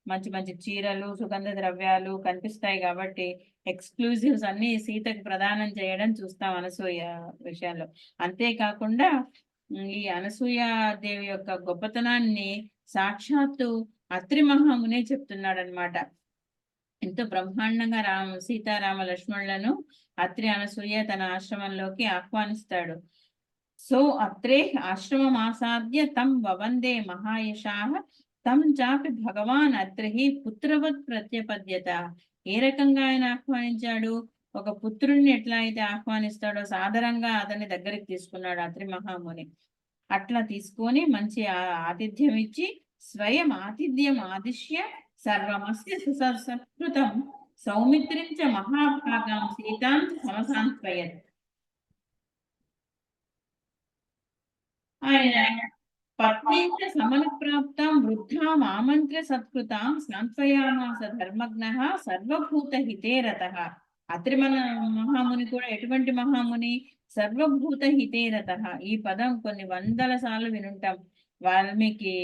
మంచి మంచి చీరలు, సుగంధ ద్రవ్యాలు కనిపిస్తాయి కాబట్టి ఎక్స్క్లూజివ్స్ అన్ని సీతకు ప్రదానం చేయడం చూస్తాం అనసూయ విషయంలో. అంతేకాకుండా ఈ అనసూయ దేవి యొక్క గొప్పతనాన్ని సాక్షాత్తు అత్రి మహామునే చెప్తున్నాడు అనమాట. ఎంతో బ్రహ్మాండంగా సీతారామ లక్ష్మణులను అత్రి అనసూయ తన ఆశ్రమంలోకి ఆహ్వానిస్తాడు. సో అత్రే ఆశ్రమం ఆసాద్య తం వవందే మహాయశాః తం చాపి భగవాన్ అత్రి పుత్రవత్ ప్రత్యపద్యత. ఏ రకంగా ఆయన ఆహ్వానించాడు? ఒక పుత్రుడిని ఎట్లా అయితే ఆహ్వానిస్తాడో సాదరంగా అతన్ని దగ్గరికి తీసుకున్నాడు అత్రి మహాముని. అట్లా తీసుకొని మంచి ఆతిథ్యం ఇచ్చి, స్వయం ఆతిథ్యం ఆదిశ్య సర్వమస్య సుసత్కృతం సౌమిత్రించ మహాభాగాం సీతాం సమసాంత్వయత్. ఆయన పత్నీంచ సమనుప్రాప్తాం వృద్ధాం ఆమంత్ర్య సత్కృతాం సాంత్వయామాస ధర్మజ్ఞః సర్వభూత హితే రతః. అత్రి మహాముని కూడా ఎటువంటి మహాముని? సర్వభూత హితే రతః. ఈ పదం కొన్ని వందల సార్లు వినుంటాం వాల్మీకి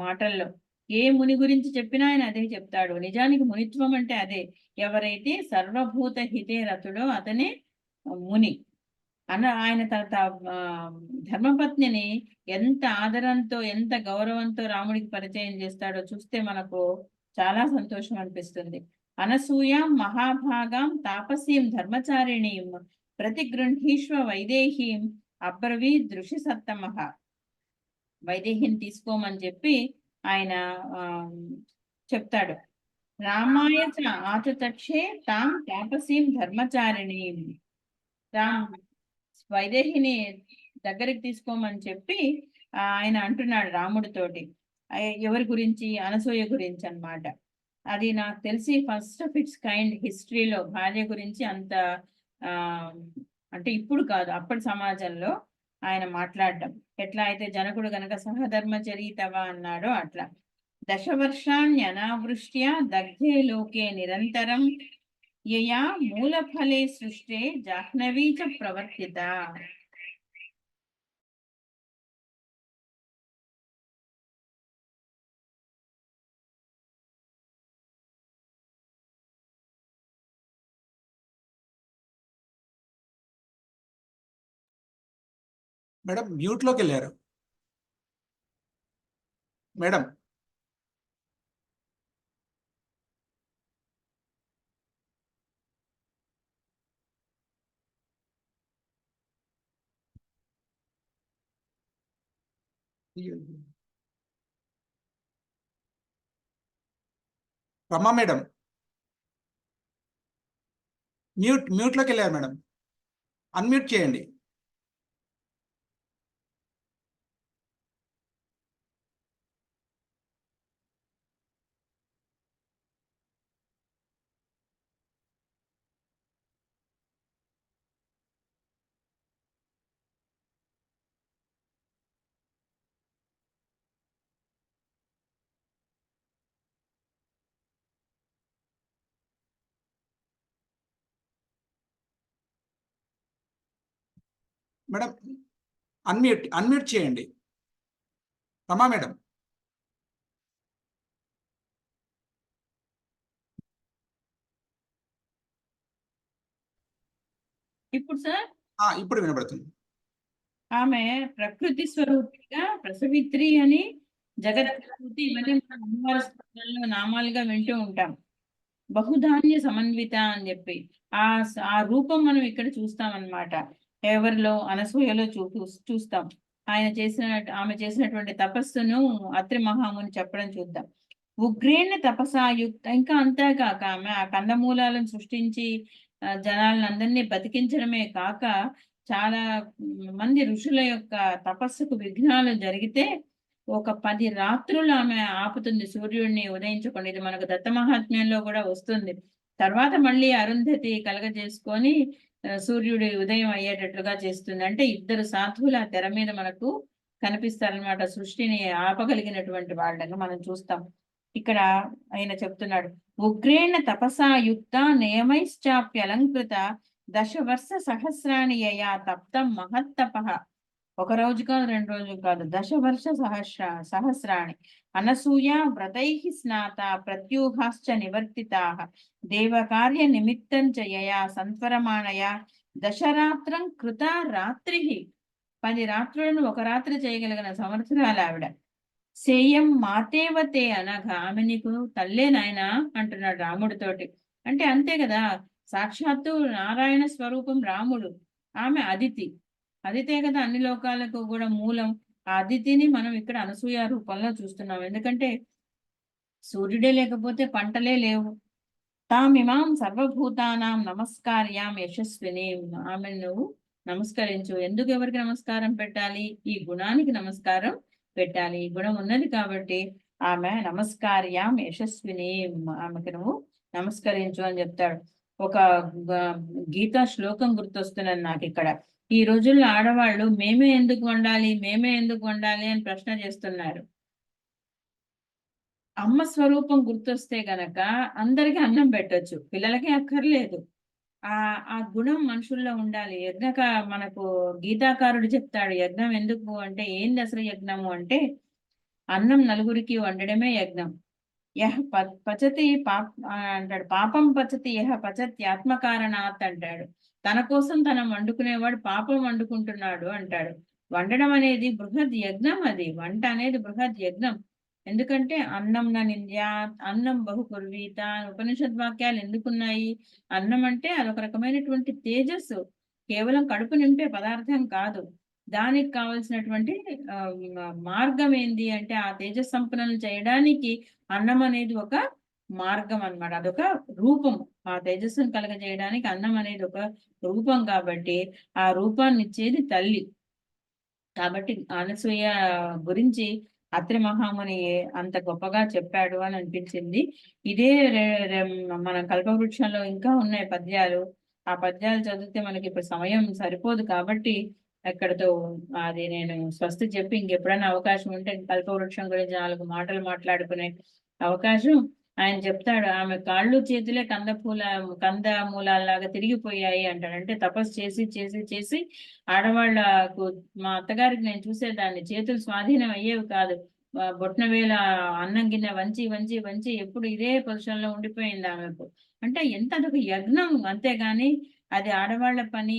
మాటల్లో. ఏ ముని గురించి చెప్పినా ఆయన అదే చెప్తాడు. నిజానికి మునిత్వం అంటే అదే. ఎవరైతే సర్వభూత హితే రతుడో అతనే ముని. ఆయన తన ధర్మపత్నిని ఎంత ఆదరంతో, ఎంత గౌరవంతో రాముడికి పరిచయం చేస్తాడో చూస్తే మనకు చాలా సంతోషం అనిపిస్తుంది. అనసూయాం మహాభాగాం తాపసీం ధర్మచారిణీం ప్రతిగృహీష్వ వైదేహీం అబ్రవీద్ ఋషి సత్తమః. వైదేహిని తీసుకోమని చెప్పి ఆయన చెప్తాడు. రామాయ చ ఆచతక్షే తాం తాపసీం ధర్మచారిణీం. వైదేహిని దగ్గరికి తీసుకోమని చెప్పి ఆయన అంటున్నాడు రాముడితోటి. ఎవరి గురించి? అనసూయ గురించి అన్నమాట. అది నాకు తెలిసి ఫస్ట్ ఆఫ్ ఇట్స్ కైండ్ హిస్టరీలో భార్య గురించి అంత అంటే ఇప్పుడు కాదు, అప్పటి సమాజంలో ఆయన మాట్లాడడం. ఎట్లా అయితే జనకుడు గనక సహధర్మచరీతవా అన్నాడో అట్లా దశవర్షాణ్యనావృష్ట్యా దగ్ధే లోకే నిరంతరం యయా మూలఫలే సృష్టే జాహ్నవీ చ ప్రవర్తిత. మేడం మ్యూట్లోకి వెళ్ళారు మేడం. రమా మేడం మ్యూట్లోకి వెళ్ళారు మేడం, అన్మ్యూట్ చేయండి. మేడం అన్మ్యూట్ చేయండి రమా మేడం. ఇప్పుడు సార్ ఇప్పుడు వినబడుతుంది. ఆమె ప్రకృతి స్వరూపిగా ప్రసవిత్రి అని జగత్కృతి ఇవన్నీ మనం అమ్మవారి స్తోత్రంలో నామాలుగా వింటూ ఉంటాం. బహుధాన్య సమన్విత అని చెప్పి ఆ రూపం మనం ఇక్కడ చూస్తాం అన్నమాట. ఎవరిలో అనసూయలో చూస్తాం. ఆమె చేసినటువంటి తపస్సును అత్రి మహాముని చెప్పడం చూద్దాం. ఉగ్రేణ తపసాయుక్త, ఇంకా అంతేకాక ఆమె ఆ కందమూలాలను సృష్టించి జనాలను అందరినీ బతికించడమే కాక చాలా మంది ఋషుల యొక్క తపస్సుకు విఘ్నాలు జరిగితే ఒక 10 రాత్రులు ఆమె ఆపుతుంది సూర్యుడిని ఉదయించకుండా. ఇది మనకు దత్త మహాత్మ్యంలో కూడా వస్తుంది. తర్వాత మళ్ళీ అరుంధతి కలగజేసుకొని సూర్యుడి ఉదయం అయ్యేటట్లుగా చేస్తుంది. అంటే ఇద్దరు సాధువులు ఆ తెర మీద మనకు కనిపిస్తారనమాట. సృష్టిని ఆపగలిగినటువంటి వాళ్ళని మనం చూస్తాం. ఇక్కడ ఆయన చెప్తున్నాడు, ఉగ్రేణ తపసాయుక్త నియమైశ్చాప్యలంకృత దశవర్ష సహస్రాణి యయా తప్తం మహత్తపః. ఒక రోజు కాదు, 2 రోజులు కాదు, దశవర్ష సహస్రాణి అనసూయ వ్రతైః స్నాత ప్రత్యూహాశ్చ నివర్తితాః దేవకార్య నిమిత్తం చ యయా సంత్వరమాణయా దశరాత్రం కృత రాత్రిః. 10 రాత్రులను ఒక రాత్రి చేయగలిగిన సమర్థురాలు ఆవిడ. సేయం మాతేవతే అనగా, ఆమె నీకు తల్లే నాయనా అంటున్నాడు రాముడితోటి. అంటే అంతే కదా, సాక్షాత్తు నారాయణ స్వరూపం రాముడు, ఆమె అదితి. అదితే కదా అన్ని లోకాలకు కూడా మూలం. ఆ అదితిని మనం ఇక్కడ అనసూయ రూపంలో చూస్తున్నాం. ఎందుకంటే సూర్యుడే లేకపోతే పంటలే లేవు. తామిమాం సర్వభూతానాం నమస్కార్యాం యశస్విని. ఆమె నువ్వు నమస్కరించు. ఎందుకు ఎవరికి నమస్కారం పెట్టాలి? ఈ గుణానికి నమస్కారం పెట్టాలి. ఈ గుణం ఉన్నది కాబట్టి ఆమె నమస్కార్యాం యశస్విని, ఆమెకు నువ్వు నమస్కరించు అని చెప్తాడు. ఒక గీతా శ్లోకం గుర్తొస్తున్నది నాకు ఇక్కడ. ఈ రోజుల్లో ఆడవాళ్ళు మేమే ఎందుకు వండాలి అని ప్రశ్న చేస్తున్నారు. అమ్మ స్వరూపం గుర్తొస్తే గనక అందరికి అన్నం పెట్టొచ్చు, పిల్లలకి అక్కర్లేదు. ఆ గుణం మనుషుల్లో ఉండాలి. మనకు గీతాకారుడు చెప్తాడు, యజ్ఞం ఎందుకు అంటే ఏంది అసలు యజ్ఞము అంటే, అన్నం నలుగురికి వండడమే యజ్ఞం. పచతి అంటాడు, పాపం పచతి యహ పచతి ఆత్మకారణాత్ అంటాడు. తన కోసం తనం వండుకునేవాడు పాపం వండుకుంటున్నాడు అంటాడు. వండడం అనేది బృహద్ యజ్ఞం. అది వంట అనేది బృహద్ యజ్ఞం. ఎందుకంటే అన్నం నింద్యాత్ అన్నం బహుకుర్వీత ఉపనిషద్ వాక్యాలు ఎందుకున్నాయి? అన్నం అంటే అదొక రకమైనటువంటి తేజస్సు, కేవలం కడుపు నింపే పదార్థం కాదు. దానికి కావలసినటువంటి మార్గం ఏంది అంటే ఆ తేజస్ సంపన్నం చేయడానికి అన్నం అనేది ఒక మార్గం అన్నమాట. అదొక రూపం. ఆ తేజస్సును కలగజేయడానికి అన్నం అనేది ఒక రూపం కాబట్టి ఆ రూపాన్ని ఇచ్చేది తల్లి. కాబట్టి అనసూయ గురించి అత్రి మహాముని అంత గొప్పగా చెప్పాడు అని అనిపించింది. ఇదే మన కల్పవృక్షంలో ఇంకా ఉన్నాయి పద్యాలు. ఆ పద్యాలు చదివితే మనకి ఇప్పుడు సమయం సరిపోదు కాబట్టి ఎక్కడితో అది నేను స్వస్తి చెప్పి ఇంకెప్పుడైనా అవకాశం ఉంటే కల్పవృక్షం గురించి 4 మాటలు మాట్లాడుకునే అవకాశం ఆయన చెప్తాడు. ఆమె కాళ్ళు చేతులే కంద మూలాల్లాగా తిరిగిపోయాయి అంటాడు. అంటే తపస్సు చేసి చేసి చేసి ఆడవాళ్ళకు మా అత్తగారికి నేను చూసేదాన్ని, చేతులు స్వాధీనం అయ్యేవి కాదు. బొట్న వేల అన్నం గిన్నె వంచి వంచి వంచి ఎప్పుడు ఇదే పొజిషన్ లో ఉండిపోయింది ఆమెకు. అంటే ఎంత అదొక యజ్ఞం, అంతేగాని అది ఆడవాళ్ల పని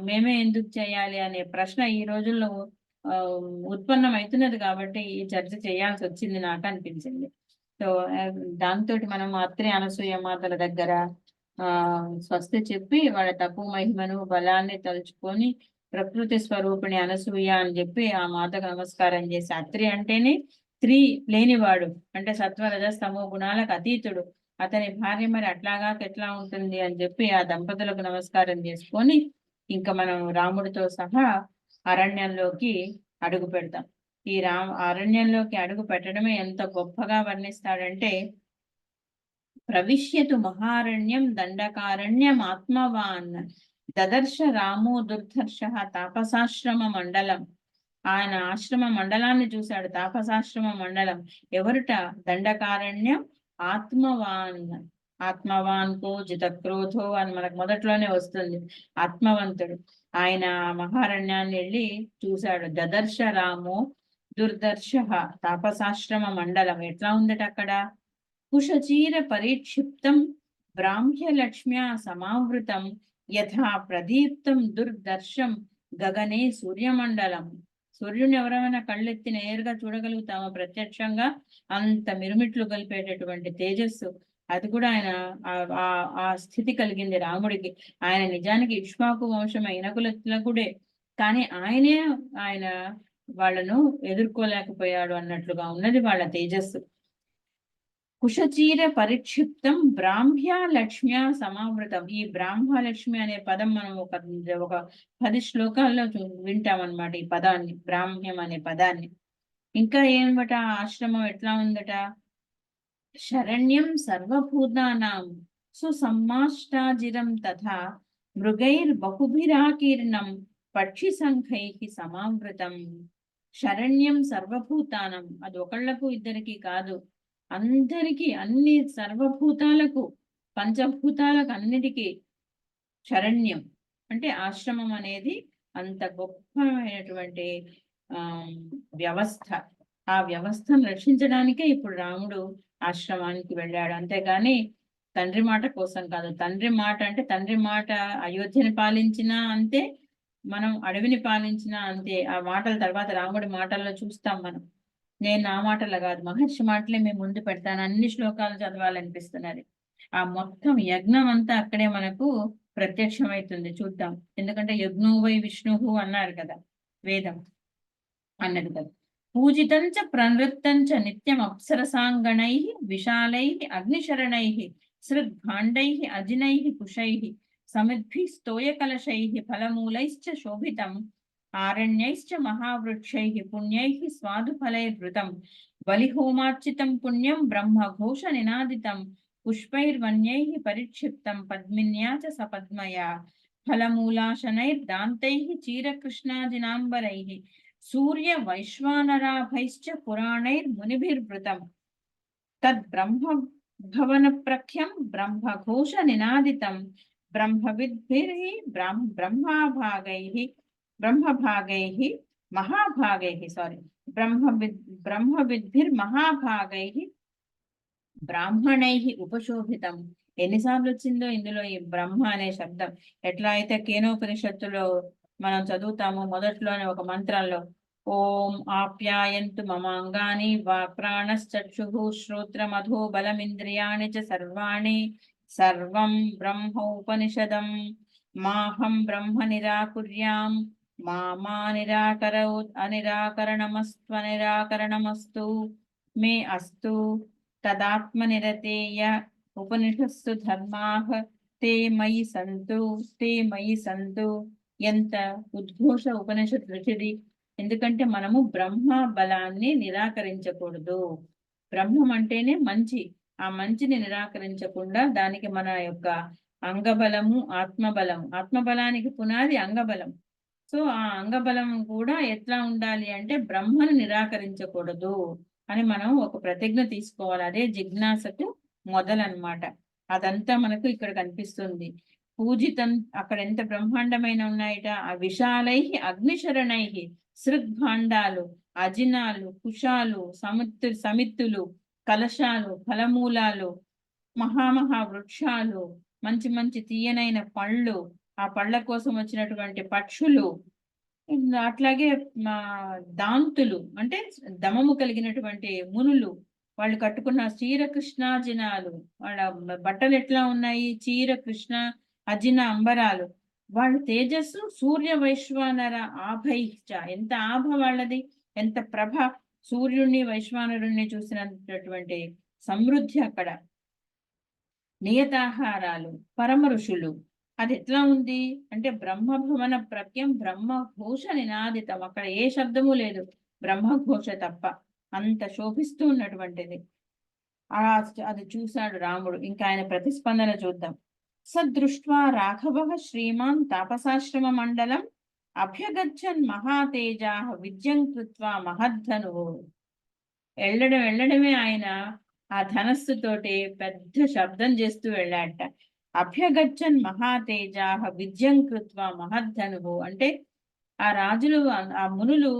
మేమే ఎందుకు చేయాలి అనే ప్రశ్న ఈ రోజుల్లో ఉత్పన్నం అవుతున్నది. కాబట్టి ఈ చర్చ చేయాల్సి వచ్చింది నాకు అనిపించింది. సో దాంతో మనం అత్రి అనసూయ మాతల దగ్గర స్వస్తి చెప్పి వాళ్ళ తప్పు మహిమను బలాన్ని తలుచుకొని ప్రకృతి స్వరూపిణి అనసూయ అని చెప్పి ఆ మాతకు నమస్కారం చేసి, అత్రి అంటేనే స్త్రీ లేనివాడు, అంటే సత్వరజస్తమో గుణాలకు అతీతుడు, అతని భార్య మరి అట్లాగా ఎట్లా ఉంటుంది అని చెప్పి ఆ దంపతులకు నమస్కారం చేసుకొని ఇంకా మనం రాముడితో సహా అరణ్యంలోకి అడుగు పెడతాం. ఈ అరణ్యంలోకి అడుగు పెట్టడమే ఎంత గొప్పగా వర్ణిస్తాడంటే, ప్రవిశ్యతు మహారణ్యం దండకారణ్యం ఆత్మవాన్ దదర్శ రామో దుర్ధర్ష తాపసాశ్రమ మండలం. ఆయన ఆశ్రమ మండలాన్ని చూశాడు, తాపసాశ్రమ మండలం. ఎవరుట? దండకారణ్యం ఆత్మవాన్. ఆత్మవాన్ కో జితక్రోధో అని మనకు మొదట్లోనే వస్తుంది. ఆత్మవంతుడు ఆయన మహారణ్యాన్ని వెళ్ళి చూశాడు. దదర్శ రామో దుర్దర్శ తాపసాశ్రమ మండలం ఎట్లా ఉందట అక్కడ? కుశచీర పరిక్షిప్తం బ్రాహ్మ్య లక్ష్మ్యా సమావృతం యథా ప్రదీప్తం దుర్దర్శం గగనే సూర్యమండలం. సూర్యుని ఎవరైనా కళ్ళెత్తి నేరుగా చూడగలుగుతామా ప్రత్యక్షంగా? అంత మిరుమిట్లు కలిపేటటువంటి తేజస్సు, అది కూడా ఆయన ఆ స్థితి కలిగింది రాముడికి. ఆయన నిజానికి ఇక్ష్వాకు వంశం ఇనకులకుడే, కానీ ఆయన వాళ్ళను ఎదుర్కోలేకపోయాడు అన్నట్లుగా ఉన్నది వాళ్ళ తేజస్సు. కుశచీర పరిక్షిప్తం బ్రాహ్మ్య లక్ష్మ్య సమావృతం. ఈ బ్రాహ్మలక్ష్మి అనే పదం మనం ఒక 10 శ్లోకాల్లో వింటామన్నమాట ఈ పదాన్ని, బ్రాహ్మ్యం అనే పదాన్ని. ఇంకా ఏమట ఆశ్రమం ఎట్లా ఉందట? శరణ్యం సర్వభూతానాం సుసమ్మాష్టాజిరం తథా మృగైర్బహుభిరాకీర్ణం పక్షి సంఖైః సమావృతం. శరణ్యం సర్వభూతానం, అది ఒకళ్లకు ఇద్దరికి కాదు, అందరికీ, అన్ని సర్వభూతాలకు, పంచభూతాలకు అన్నిటికీ శరణ్యం. అంటే ఆశ్రమం అనేది అంత గొప్పమైనటువంటి వ్యవస్థ. ఆ వ్యవస్థను రక్షించడానికే ఇప్పుడు రాముడు ఆశ్రమానికి వెళ్ళాడు, అంతేగాని తండ్రి మాట కోసం కాదు. తండ్రి మాట అంటే తండ్రి మాట అయోధ్యని పాలించినా అంతే, మనం అడవిని పాలించినా అంతే. ఆ మాటల తర్వాత రాముడి మాటల్లో చూస్తాం మనం. నేను నా మాటలు కాదు, మహర్షి మాటలే మేము ముందు పెడతాను, అన్ని శ్లోకాలు చదవాలనిపిస్తున్నది. ఆ మొత్తం యజ్ఞం అంతా అక్కడే మనకు ప్రత్యక్షమవుతుంది, చూద్దాం. ఎందుకంటే యజ్ఞో వై విష్ణువు అన్నారు కదా, వేదం అన్నది కదా. పూజితంచ ప్రనృత్తంచ నిత్యం అప్సరసాంగణై విశాలై అగ్నిశరణై సృద్భాండై అజినై కుశై సమిద్భి స్తోయ కలశై ఫలమూలైశ్చ శోభితం ఆరణ్యైశ్చ మహావృక్షై పుణ్యై స్వాదుఫలైర్వృతం బలిహోమార్చితం పుణ్యం బ్రహ్మఘోష నినాదితం పుష్పైర్వన్యై పరిక్షిప్తం పద్మిన్యా చ సపద్మయా ఫలమూలాశనైర్దాంతై చీరకృష్ణాజినాంబరై సూర్య వైశ్వానరాభైశ్చ పురాణైర్మునిభిర్వృతం తద్బ్రహ్మ భవన ప్రఖ్యం బ్రహ్మఘోష నినాదితం బ్రహ్మవిద్భిర్హి బ్రహ్మభాగైః మహాభాగైః బ్రాహ్మణైః ఉపశోభితం. ఎన్నిసార్లు వచ్చిందో ఇందులో ఈ బ్రహ్మ అనే శబ్దం. ఎట్లా అయితే కేనోపనిషత్తులో మనం చదువుతాము, మొదట్లోనే ఒక మంత్రంలో ఓం ఆప్యాయంతు మమాంగాని వాక్ప్రాణశ్చక్షుః శ్రోత్రమధో బలమింద్రియాణి చ సర్వాణి సర్వం బ్రహ్మ ఉపనిషదం మాహం బ్రహ్మ నిరాకుర్యాం మా నిరాకరోత్ అనిరాకరణమస్త్వనిరాకరణమస్తు మే అస్తు తదాత్మనిరతేయ ఉపనిషత్సు ధర్మాః తే మయి సంతు. ఎంత ఉద్ఘోష ఉపనిషత్ రుచిది. ఎందుకంటే మనము బ్రహ్మ బలాన్ని నిరాకరించకూడదు. బ్రహ్మం అంటేనే మంచి, ఆ మంచిని నిరాకరించకుండా దానికి మన యొక్క అంగబలము ఆత్మబలం. ఆత్మబలానికి పునాది అంగబలం. సో ఆ అంగబలం కూడా ఎట్లా ఉండాలి అంటే బ్రహ్మను నిరాకరించకూడదు అని మనం ఒక ప్రతిజ్ఞ తీసుకోవాలి. అదే జిజ్ఞాసకు మొదలన్నమాట. అదంతా మనకు ఇక్కడ కనిపిస్తుంది. పూజితం అక్కడ ఎంత బ్రహ్మాండమైన ఉన్నాయట. ఆ విశాలై అగ్నిశరణై సృగ్భాండాలు, అజినాలు, కుశాలు, సమిత్తులు, కలశాలు, ఫలమూలాలు, మహామహా వృక్షాలు, మంచి మంచి తీయనైన పళ్ళు, ఆ పళ్ళ కోసం వచ్చినటువంటి పక్షులు, అట్లాగే మా దాంతులు అంటే దమము కలిగినటువంటి మునులు, వాళ్ళు కట్టుకున్న చీర కృష్ణాజినాలు, వాళ్ళ బట్టలు ఎట్లా ఉన్నాయి, చీర కృష్ణ అజిన అంబరాలు, వాళ్ళ తేజస్సు సూర్య వైశ్వానర ఆభైశ్చ, ఎంత ఆభ వాళ్ళది, ఎంత ప్రభ, సూర్యుణ్ణి వైశ్వానరుణ్ణి చూసినటువంటి సమృద్ధి అక్కడ. నియతాహారాలు, పరమ ఋషులు, అది ఎట్లా ఉంది అంటే బ్రహ్మభవన ప్రత్యం బ్రహ్మఘోష నినాదితం, అక్కడ ఏ శబ్దము లేదు, బ్రహ్మఘోష తప్ప. అంత శోభిస్తూ ఉన్నటువంటిది. అది చూశాడు రాముడు. ఇంకా ఆయన ప్రతిస్పందన చూద్దాం. సదృష్ట్వా రాఘవ శ్రీమాన్ తాపసాశ్రమ మండలం అభ్యగచ్చన్ మహాతేజా విద్యం కృత్వా మహద్ధనువు. వెళ్ళడమే ఆయన ఆ ధనస్సుతోటి పెద్ద శబ్దం చేస్తూ వెళ్ళాట. అభ్యగచ్చన్ మహాతేజా విద్యం కృత్వా మహద్ధనువు అంటే ఆ రాజులు, ఆ మునులు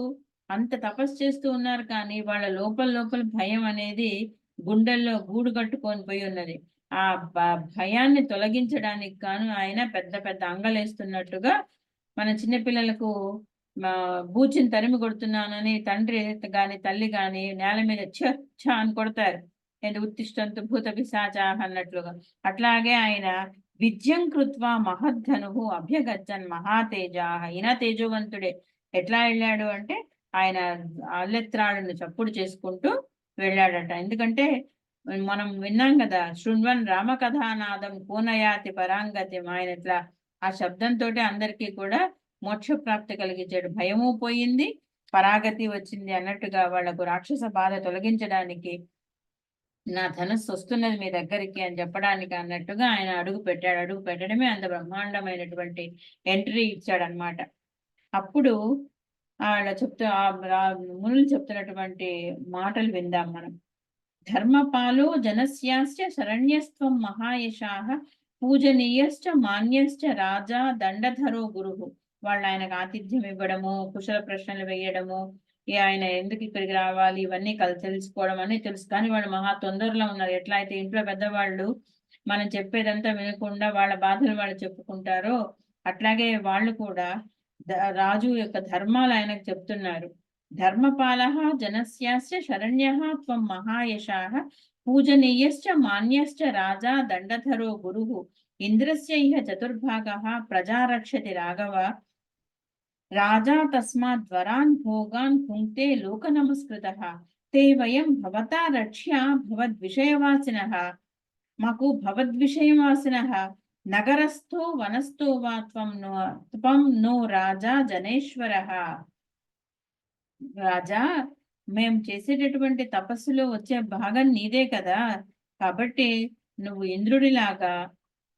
అంత తపస్సు చేస్తూ ఉన్నారు, కానీ వాళ్ళ లోపల భయం అనేది గుండెల్లో గూడు కట్టుకొని పోయి ఉన్నది. ఆ భయాన్ని తొలగించడానికి గాను ఆయన పెద్ద పెద్ద అంగలేస్తున్నట్టుగా, మన చిన్నపిల్లలకు బూచిని తరిమి కొడుతున్నానని తండ్రి గాని తల్లి గాని నేల మీద ఛ అని కొడతారు, ఉత్తిష్టంతు భూత పిశాచాః అన్నట్లుగా. అట్లాగే ఆయన విద్యం కృత్వా మహద్ధనుః అభ్యగచ్చన్ మహాతేజాః, ఈయన తేజోవంతుడే. ఎట్లా వెళ్ళాడు అంటే ఆయన అల్లెత్రాడును చప్పుడు చేసుకుంటూ వెళ్ళాడట. ఎందుకంటే మనం విన్నాం కదా, శృణ్వన్ రామకథానాదం కోనయాతి పరాంగతి, ఆయన ఇట్లా ఆ శబ్దంతో అందరికీ కూడా మోక్ష ప్రాప్తి కలిగించాడు. భయము పోయింది, పరాగతి వచ్చింది అన్నట్టుగా వాళ్లకు రాక్షస బాధ తొలగించడానికి నా ధనస్సు వస్తున్నది మీ దగ్గరికి అని చెప్పడానికి అన్నట్టుగా ఆయన అడుగు పెట్టాడు. అడుగు పెట్టడమే అంత బ్రహ్మాండమైనటువంటి ఎంట్రీ ఇచ్చాడనమాట. అప్పుడు ఆడ మునులు చెప్తున్నటువంటి మాటలు విందాం మనం. ధర్మపాలో జనస్యాస్య శరణ్యస్త్వం మహాయశాః పూజనీయశ్చ మాన్యశ్చ రాజా దండధరో గురువు. వాళ్ళు ఆయనకు ఆతిథ్యం ఇవ్వడము, కుశల ప్రశ్నలు వేయడము, ఆయన ఎందుకు ఇక్కడికి రావాలి ఇవన్నీ తెలుసుకోవడం అని తెలుసు. కానీ వాళ్ళు మహా తొందరలో ఉన్నారు. ఎట్లా అయితే ఇంట్లో పెద్దవాళ్ళు మనం చెప్పేదంతా వినకుండా వాళ్ళ బాధలు వాళ్ళు చెప్పుకుంటారో, అట్లాగే వాళ్ళు కూడా రాజు యొక్క ధర్మాలు ఆయనకు చెప్తున్నారు. ధర్మపాలః జనస్యాస్య శరణ్యః త్వం మహాయశాః పూజనీయశ్చ మాన్యశ్చ రాజా దండధరో గురుః ఇంద్రస్య ఇహ చతుర్భాగః ప్రజా రక్షతి రాఘవ రాజా తస్మాత్ వరాన్ భోగాన్ భుంక్తే లోక నమస్కృతః తే వయం భవతా రక్ష్య భవద్విషయవాసినః, మాకు భవద్విషయవాసినః నగరస్థో వనస్థో వా త్వం నో రాజా జనేశ్వరః. రాజా, మేము చేసేటటువంటి తపస్సులో వచ్చే భాగం నీదే కదా, కాబట్టి నువ్వు ఇంద్రుడిలాగా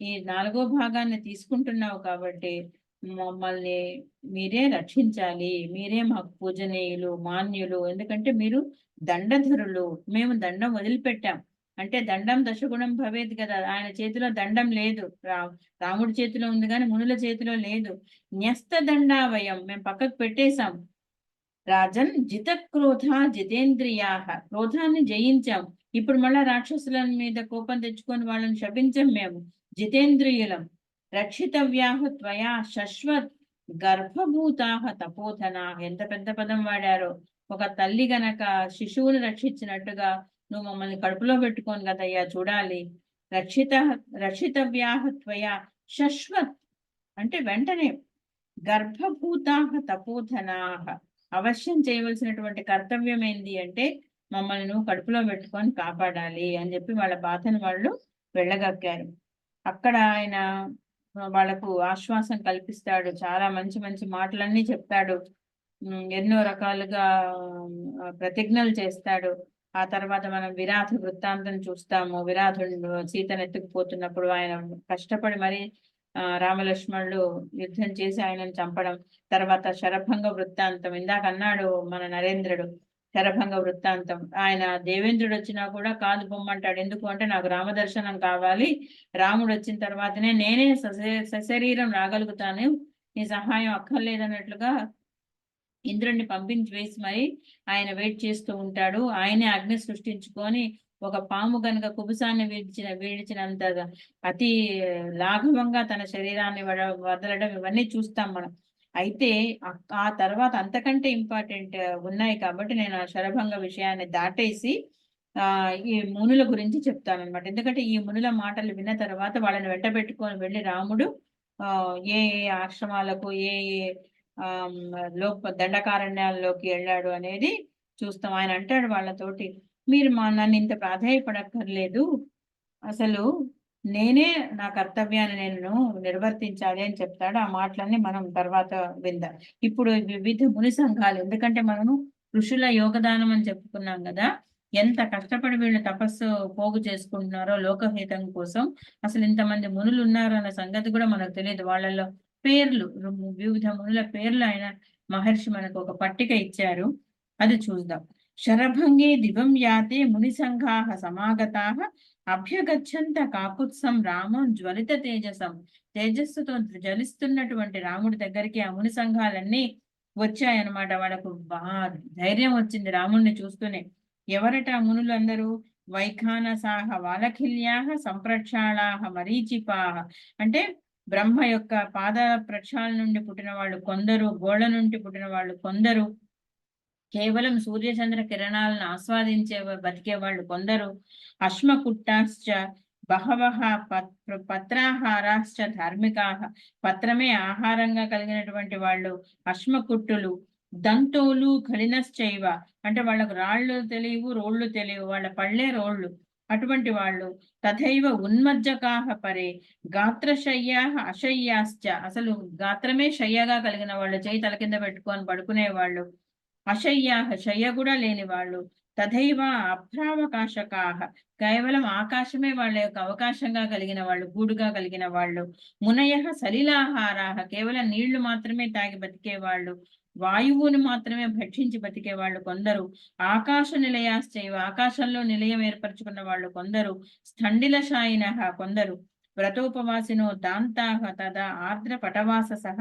ఈ 4వ భాగాన్ని తీసుకుంటున్నావు, కాబట్టి మమ్మల్ని మీరే రక్షించాలి, మీరే మాకు పూజనీయులు మాన్యులు. ఎందుకంటే మీరు దండధరులు, మేము దండం వదిలిపెట్టాం. అంటే దండం దశగుణం భవేది కదా, ఆయన చేతిలో దండం లేదు, రాముడి చేతిలో ఉంది కానీ మునుల చేతిలో లేదు. న్యస్త దండావయం, మేము పక్కకు పెట్టేశాం. రాజన్ జిత క్రోధ జితేంద్రియాః, క్రోధాన్ని జయించాం. ఇప్పుడు మళ్ళా రాక్షసుల మీద కోపం తెచ్చుకొని వాళ్ళని శపించాం. మేము జితేంద్రియులం. రక్షితవ్యాః త్వయా శశ్వత్ గర్భభూతాః తపోధనాః, ఎంత పెద్ద పదం వాడారో. ఒక తల్లి గనక శిశువుని రక్షించినట్టుగా నువ్వు మమ్మల్ని కడుపులో పెట్టుకోను కదయ్యా, చూడాలి. రక్షితవ్యాః త్వయా శశ్వత్ అంటే వెంటనే, గర్భభూతాః తపోధనాః, అవశ్యం చేయవలసినటువంటి కర్తవ్యం ఏంది అంటే మమ్మల్ని నువ్వు కడుపులో పెట్టుకొని కాపాడాలి అని చెప్పి వాళ్ళ బాధను వాళ్ళు వెళ్ళగక్కారు. అక్కడ ఆయన వాళ్ళకు ఆశ్వాసం కల్పిస్తాడు, చాలా మంచి మంచి మాటలన్నీ చెప్తాడు, ఎన్నో రకాలుగా ప్రతిజ్ఞలు చేస్తాడు. ఆ తర్వాత మనం విరాధ వృత్తాంతం చూస్తాము. విరాధుడు సీతను ఎత్తుకుపోతున్నప్పుడు ఆయన కష్టపడి మరి రామలక్ష్మణులు యుద్ధం చేసి ఆయనను చంపడం, తర్వాత శరభంగ వృత్తాంతం ఇందాక అన్నాడు మన నరేంద్రుడు. శరభంగ వృత్తాంతం ఆయన దేవేంద్రుడు వచ్చినా కూడా కాదు పొమ్మంటాడు. ఎందుకు అంటే నాకు రామదర్శనం కావాలి, రాముడు వచ్చిన తర్వాతనే నేనే సశరీరం రాగలుగుతాను, నీ సహాయం అక్కర్లేదన్నట్లుగా ఇంద్రుడిని పంపించి వేసి మరి ఆయన వెయిట్ చేస్తూ ఉంటాడు. ఆయనే అగ్ని సృష్టించుకొని ఒక పాము కనుక కుబుసాన్ని వీడిచినంత అతి లాఘవంగా తన శరీరాన్ని వదలడం ఇవన్నీ చూస్తాం మనం. అయితే ఆ తర్వాత అంతకంటే ఇంపార్టెంట్ ఉన్నాయి కాబట్టి నేను ఆ శరభంగ విషయాన్ని దాటేసి ఈ మునుల గురించి చెప్తానన్నమాట. ఎందుకంటే ఈ మునుల మాటలు విన్న తర్వాత వాళ్ళని వెంటబెట్టుకొని వెళ్ళి రాముడు ఏ ఆశ్రమాలకు ఏ దండకారణ్యాల్లోకి వెళ్ళాడు అనేది చూస్తాం. ఆయన అంటాడు వాళ్ళతోటి, మీరు నన్ను ఇంత ప్రాధాయపడక్కర్లేదు, అసలు నేనే నా కర్తవ్యాన్ని నేను నిర్వర్తించాలి అని చెప్తాడు. ఆ మాటలన్నీ మనం తర్వాత విందాం. ఇప్పుడు వివిధ ముని సంఘాలు, ఎందుకంటే మనము ఋషుల యోగదానం అని చెప్పుకున్నాం కదా, ఎంత కష్టపడి వీళ్ళు తపస్సు పోగు చేసుకుంటున్నారో లోకహితం కోసం. అసలు ఇంతమంది మునులు ఉన్నారు అన్న సంగతి కూడా మనకు తెలియదు. వాళ్ళలో పేర్లు, వివిధ మునుల పేర్లు ఆయన మహర్షి మనకు ఒక పట్టిక ఇచ్చారు, అది చూద్దాం. శరభంగే దివం యాతే ముని సంఘాః సమాగతాః అభ్యగచ్చంత కాకుత్సం రామం జ్వలిత తేజసం. తేజస్సుతో జ్వలిస్తున్నటువంటి రాముడి దగ్గరికి ఆ ముని సంఘాలన్నీ వచ్చాయన్నమాట. వాళ్ళకు బాగా ధైర్యం వచ్చింది రాముడిని చూస్తూనే. ఎవరట మునులు అందరూ? వైఖానసాహ వాలఖిల్యాహ సంప్రక్షాళాహ మరీచిపాహ. అంటే బ్రహ్మ యొక్క పాద ప్రక్షాళన నుండి పుట్టిన వాళ్ళు కొందరు, గోళ్ళ నుండి పుట్టిన వాళ్ళు కొందరు, కేవలం సూర్యచంద్ర కిరణాలను ఆస్వాదించే బతికే వాళ్ళు కొందరు, అశ్మకుట్టాశ్చ బహవః పత్రాహారాశ్చ ధార్మికాః. పత్రమే ఆహారంగా కలిగినటువంటి వాళ్ళు అశ్మకుట్టులు. దంతోలు ఖలినశ్చైవ, అంటే వాళ్ళకు రాళ్ళు తెలియవు, రోళ్ళు తెలియవు, వాళ్ళ పళ్ళే రోళ్ళు, అటువంటి వాళ్ళు. తథైవ ఉన్మజ్జకాహ పరే గాత్రశయ్యాః అశయ్యాశ్చ. అసలు గాత్రమే శయ్యగా కలిగిన వాళ్ళు, చేయి తల కింద పెట్టుకొని పడుకునే వాళ్ళు. అశయ్యాహ, శయ్య కూడా లేని వాళ్ళు. తథైవ అభ్రావకాశకాహ, కేవలం ఆకాశమే వాళ్ళ యొక్క అవకాశంగా కలిగిన వాళ్ళు, గూడుగా కలిగిన వాళ్ళు. మునయః సలిలాహారాహ, కేవలం నీళ్లు మాత్రమే తాగి బతికే వాళ్ళు. వాయువును మాత్రమే భక్షించి బతికే వాళ్ళు కొందరు. ఆకాశ నిలయాశ్చైవ, ఆకాశంలో నిలయం ఏర్పరచుకున్న వాళ్ళు కొందరు. స్థండిలశాయినః కొందరు. వ్రతోపవాసినో దాంతాః తదా ఆర్ద్ర పటవాససః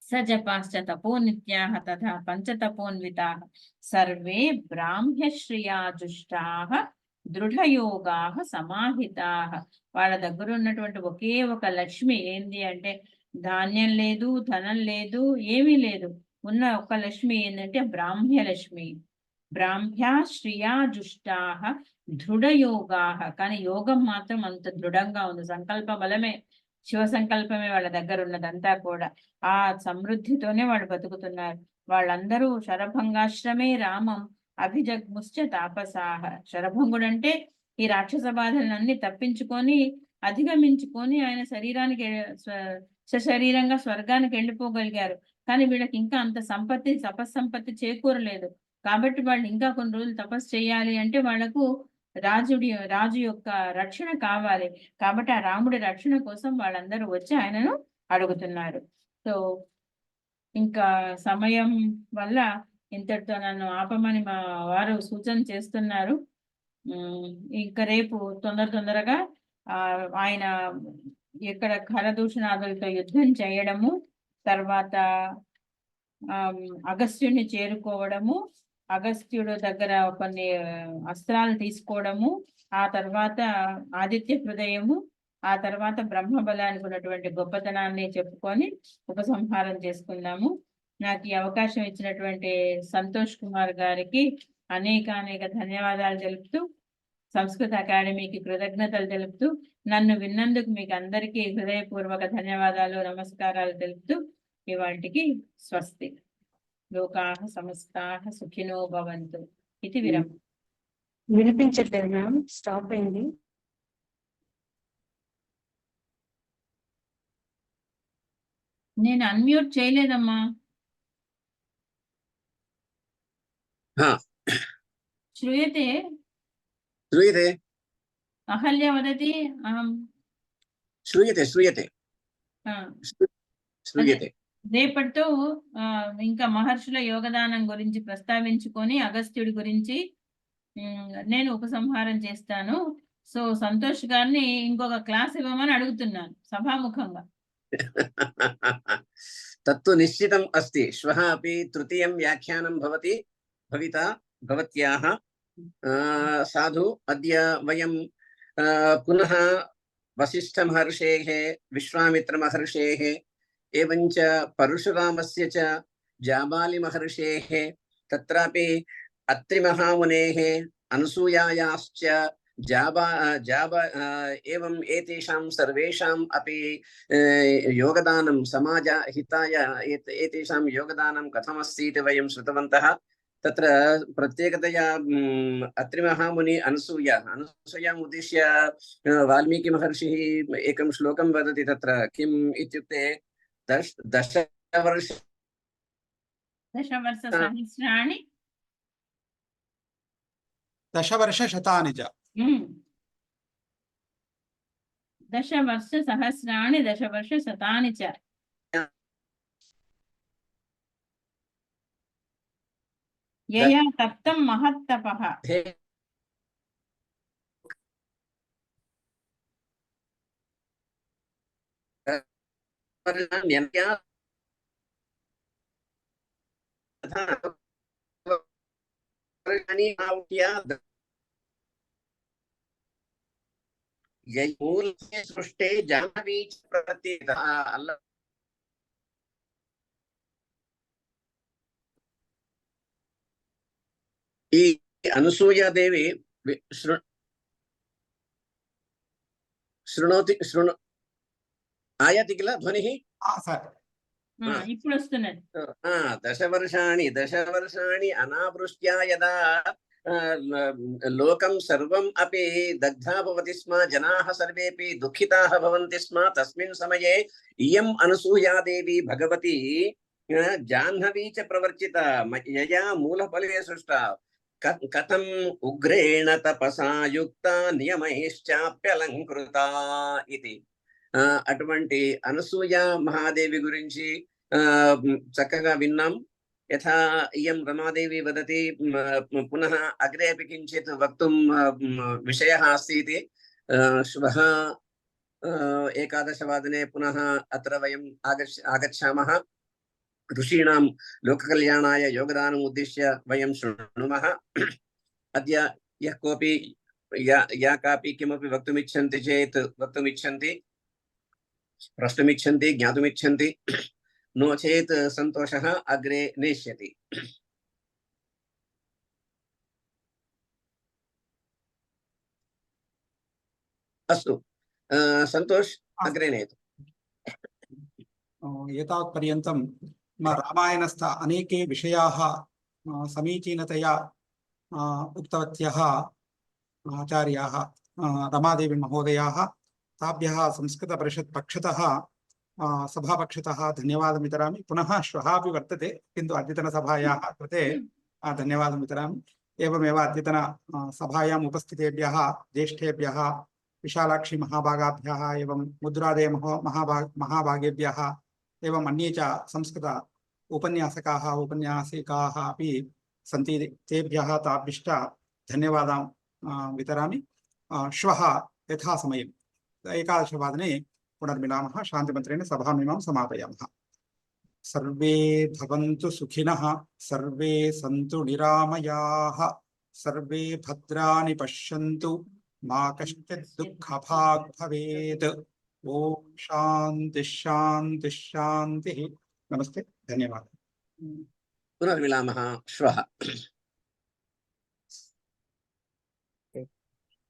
సజపాశ్చ తపోనిత్యాః తథా పంచతపోన్వితాః. సర్వే బ్రాహ్మ్యశ్రియాజుష్టాః దృఢయోగాః సమాహితాః. వాళ్ళ దగ్గర ఉన్నటువంటి ఒకే ఒక లక్ష్మి ఏంది అంటే, ధాన్యం లేదు, ధనం లేదు, ఏమీ లేదు. ఉన్న ఒక లక్ష్మి ఏంటంటే బ్రాహ్మ్యలక్ష్మి. బ్రాహ్మ్యా శ్రియాజుష్టాః దృఢయోగాః. కానీ యోగం మాత్రం అంత దృఢంగా ఉంది. సంకల్ప బలమే, శివ సంకల్పమే వాళ్ళ దగ్గర ఉన్నదంతా కూడా. ఆ సమృద్ధితోనే వాళ్ళు బతుకుతున్నారు. వాళ్ళందరూ శరభంగాశ్రమే రామం అభిజగ్ముశ్చ తాపసాహ. శరభంగుడు అంటే ఈ రాక్షస బాధలన్నీ తప్పించుకొని అధిగమించుకొని ఆయన శరీరానికి సశరీరంగా స్వర్గానికి వెళ్ళిపోగలిగారు. కానీ వీళ్ళకి ఇంకా అంత సంపత్తి, తపస్సంపత్తి చేకూరలేదు. కాబట్టి వాళ్ళు ఇంకా కొన్ని రోజులు తపస్సు చేయాలి అంటే వాళ్లకు రాజు యొక్క రక్షణ కావాలి. కాబట్టి ఆ రాముడి రక్షణ కోసం వాళ్ళందరూ వచ్చి ఆయనను అడుగుతున్నారు. సో ఇంకా సమయం వల్ల ఇంతటితో నన్ను ఆపమని మా వారు సూచన చేస్తున్నారు. ఇంకా రేపు తొందరగా ఆయన ఇక్కడ ఖరదూషణాదులతో యుద్ధం చేయడము, తర్వాత అగస్త్యుని చేరుకోవడము, అగస్త్యుడు దగ్గర కొన్ని అస్త్రాలు తీసుకోవడము, ఆ తర్వాత ఆదిత్య హృదయము, ఆ తర్వాత బ్రహ్మబలానికి ఉన్నటువంటి గొప్పతనాన్ని చెప్పుకొని ఉపసంహారం చేసుకుందాము. నాకు ఈ అవకాశం ఇచ్చినటువంటి సంతోష్ కుమార్ గారికి అనేక ధన్యవాదాలు తెలుపుతూ, సంస్కృత అకాడమీకి కృతజ్ఞతలు తెలుపుతూ, నన్ను విన్నందుకు మీకు అందరికీ హృదయపూర్వక ధన్యవాదాలు, నమస్కారాలు తెలుపుతూ ఇవాళకి స్వస్తి. లోకాః సమస్తాః సుఖినో భవంతు. ఇది విరామం. వినిపించట్లేదు మ్యామ్, స్టాప్ అయింది. నేను అన్మ్యూట్ చేయలేదమ్మా. శ్రూయతే శ్రూయతే అహల్య వదతి అహం శ్రూయతే శ్రూయతే ఆ, श्रूयते। రేపటితో ఇంకా మహర్షుల యోగదానం గురించి ప్రస్తావించుకొని అగస్త్యుడి గురించి నేను ఉపసంహారం చేస్తాను. సో సంతోష్ గారిని ఇంకొక క్లాస్ ఇవ్వమని అడుగుతున్నాను సభాముఖంగా. तत्तु निश्चितम् अस्ति। श्वः अपि तृतीयं व्याख्यानं भवति भविता भवत्याः। साधु अद्य वयं पुनः वसिष्ठमहर्षेः, विश्वामित्रमहर्षेः एवञ्च परशुरामस्य च जाबालिमहर्षेः, तत्रापि अत्रिमहामुनेः, अनसूयायाश्च एवम् एतेषां सर्वेषाम् अपि योगदानं समाजहिताय एतेषां योगदानं कथमस्ति इति वयं श्रुतवन्तः। तत्र प्रत्येकतया अत्रिमहामुनि अनसूयाम् उद्दिश्य वाल्मीकिमहर्षिः एकं श्लोकं वदति। तत्र किम् इत्युक्ते दशवर्षसहस्राणि दशवर्षशतानि च दशवर्षसहस्राणि दशवर्षशतानि च यया तप्तं महत्तपः सृष्टे जाह्नवी च प्रतितः ఈ అనసూయాదేవి శృణు ఆయాతి కిల ధ్వనిః? ఇప్పుడు వస్తున్నది. దశవర్షాణి అనావృష్ట్యా యదా లోకం సర్వం అపి దగ్ధా భవతి స్మ, జనాః సర్వేపి దుఃఖితాః భవంతి స్మ, తస్మిన్ సమయే ఇయం అనసూయాదేవి భగవతి జాహ్నవీ చ ప్రవర్తిత యయా మూలఫలే సృష్టా కథం ఉగ్రేణ తపసా యుక్త నియమైశ్చాప్యలంకృతా ఇది. అటువంటి అనసూయ మహాదేవి గురించి చక్కగా విన్నాం. యథా ఇయం రమాదేవి వదతి, పునః అగ్రే అపి కించిత్ వక్తుం విషయः अस्ति इति. श्वः 11:15 पुनः अत्र वयम् आगच्छामः। ऋषीणां लोककल्याणाय योगदानम् उद्दिश्य वयं शृणुमः। अद्य यः कोऽपि या कापि किमपि वक्तुमिच्छन्ति चेत् वक्तुमिच्छन्ति, प्रष्टुमिच्छन्ति, ज्ञातुमिच्छन्ति, नो चेत् सन्तोषः अग्रे नेष्यति। अस्तु सन्तोष, अग्रे नयतु। एतावत्पर्यन्तं रामायणस्थ अनेके विषयाः समीचीनतया उक्तवत्यः आचार्याः रमादेवी महोदयाः, ताभ्यः संस्कृतपरिषत् पक्षतः सभापक्षतः धन्यवादं वितरामि। पुनः श्वः अपि वर्तते, किन्तु अद्यतनसभायाः कृते धन्यवादं वितरामि। एवमेव अद्यतन सभायाम् उपस्थितेभ्यः ज्येष्ठेभ्यः, विशालाक्षी महाभागाभ्यः एवं मुद्रादय महाभागेभ्यः एवं अन्ये च संस्कृत उपन्यासकाः उपन्यासिकाः अपि सन्ति, तेभ्यः ताभ्यश्च धन्यवादान् वितरामि। श्वः यथासमये 11:00 पुनर्मिलामः। शान्तिमन्त्रेण सभामिमां समापयामः। सर्वे भवन्तु सुखिनः, सर्वे सन्तु निरामयाः, सर्वे भद्राणि पश्यन्तु, मा कश्चित् दुःखभाग् भवेत्। ओम शांति शांति शांति। नमस्ते, धन्यवाद। पुनर्मिलामः श्वः।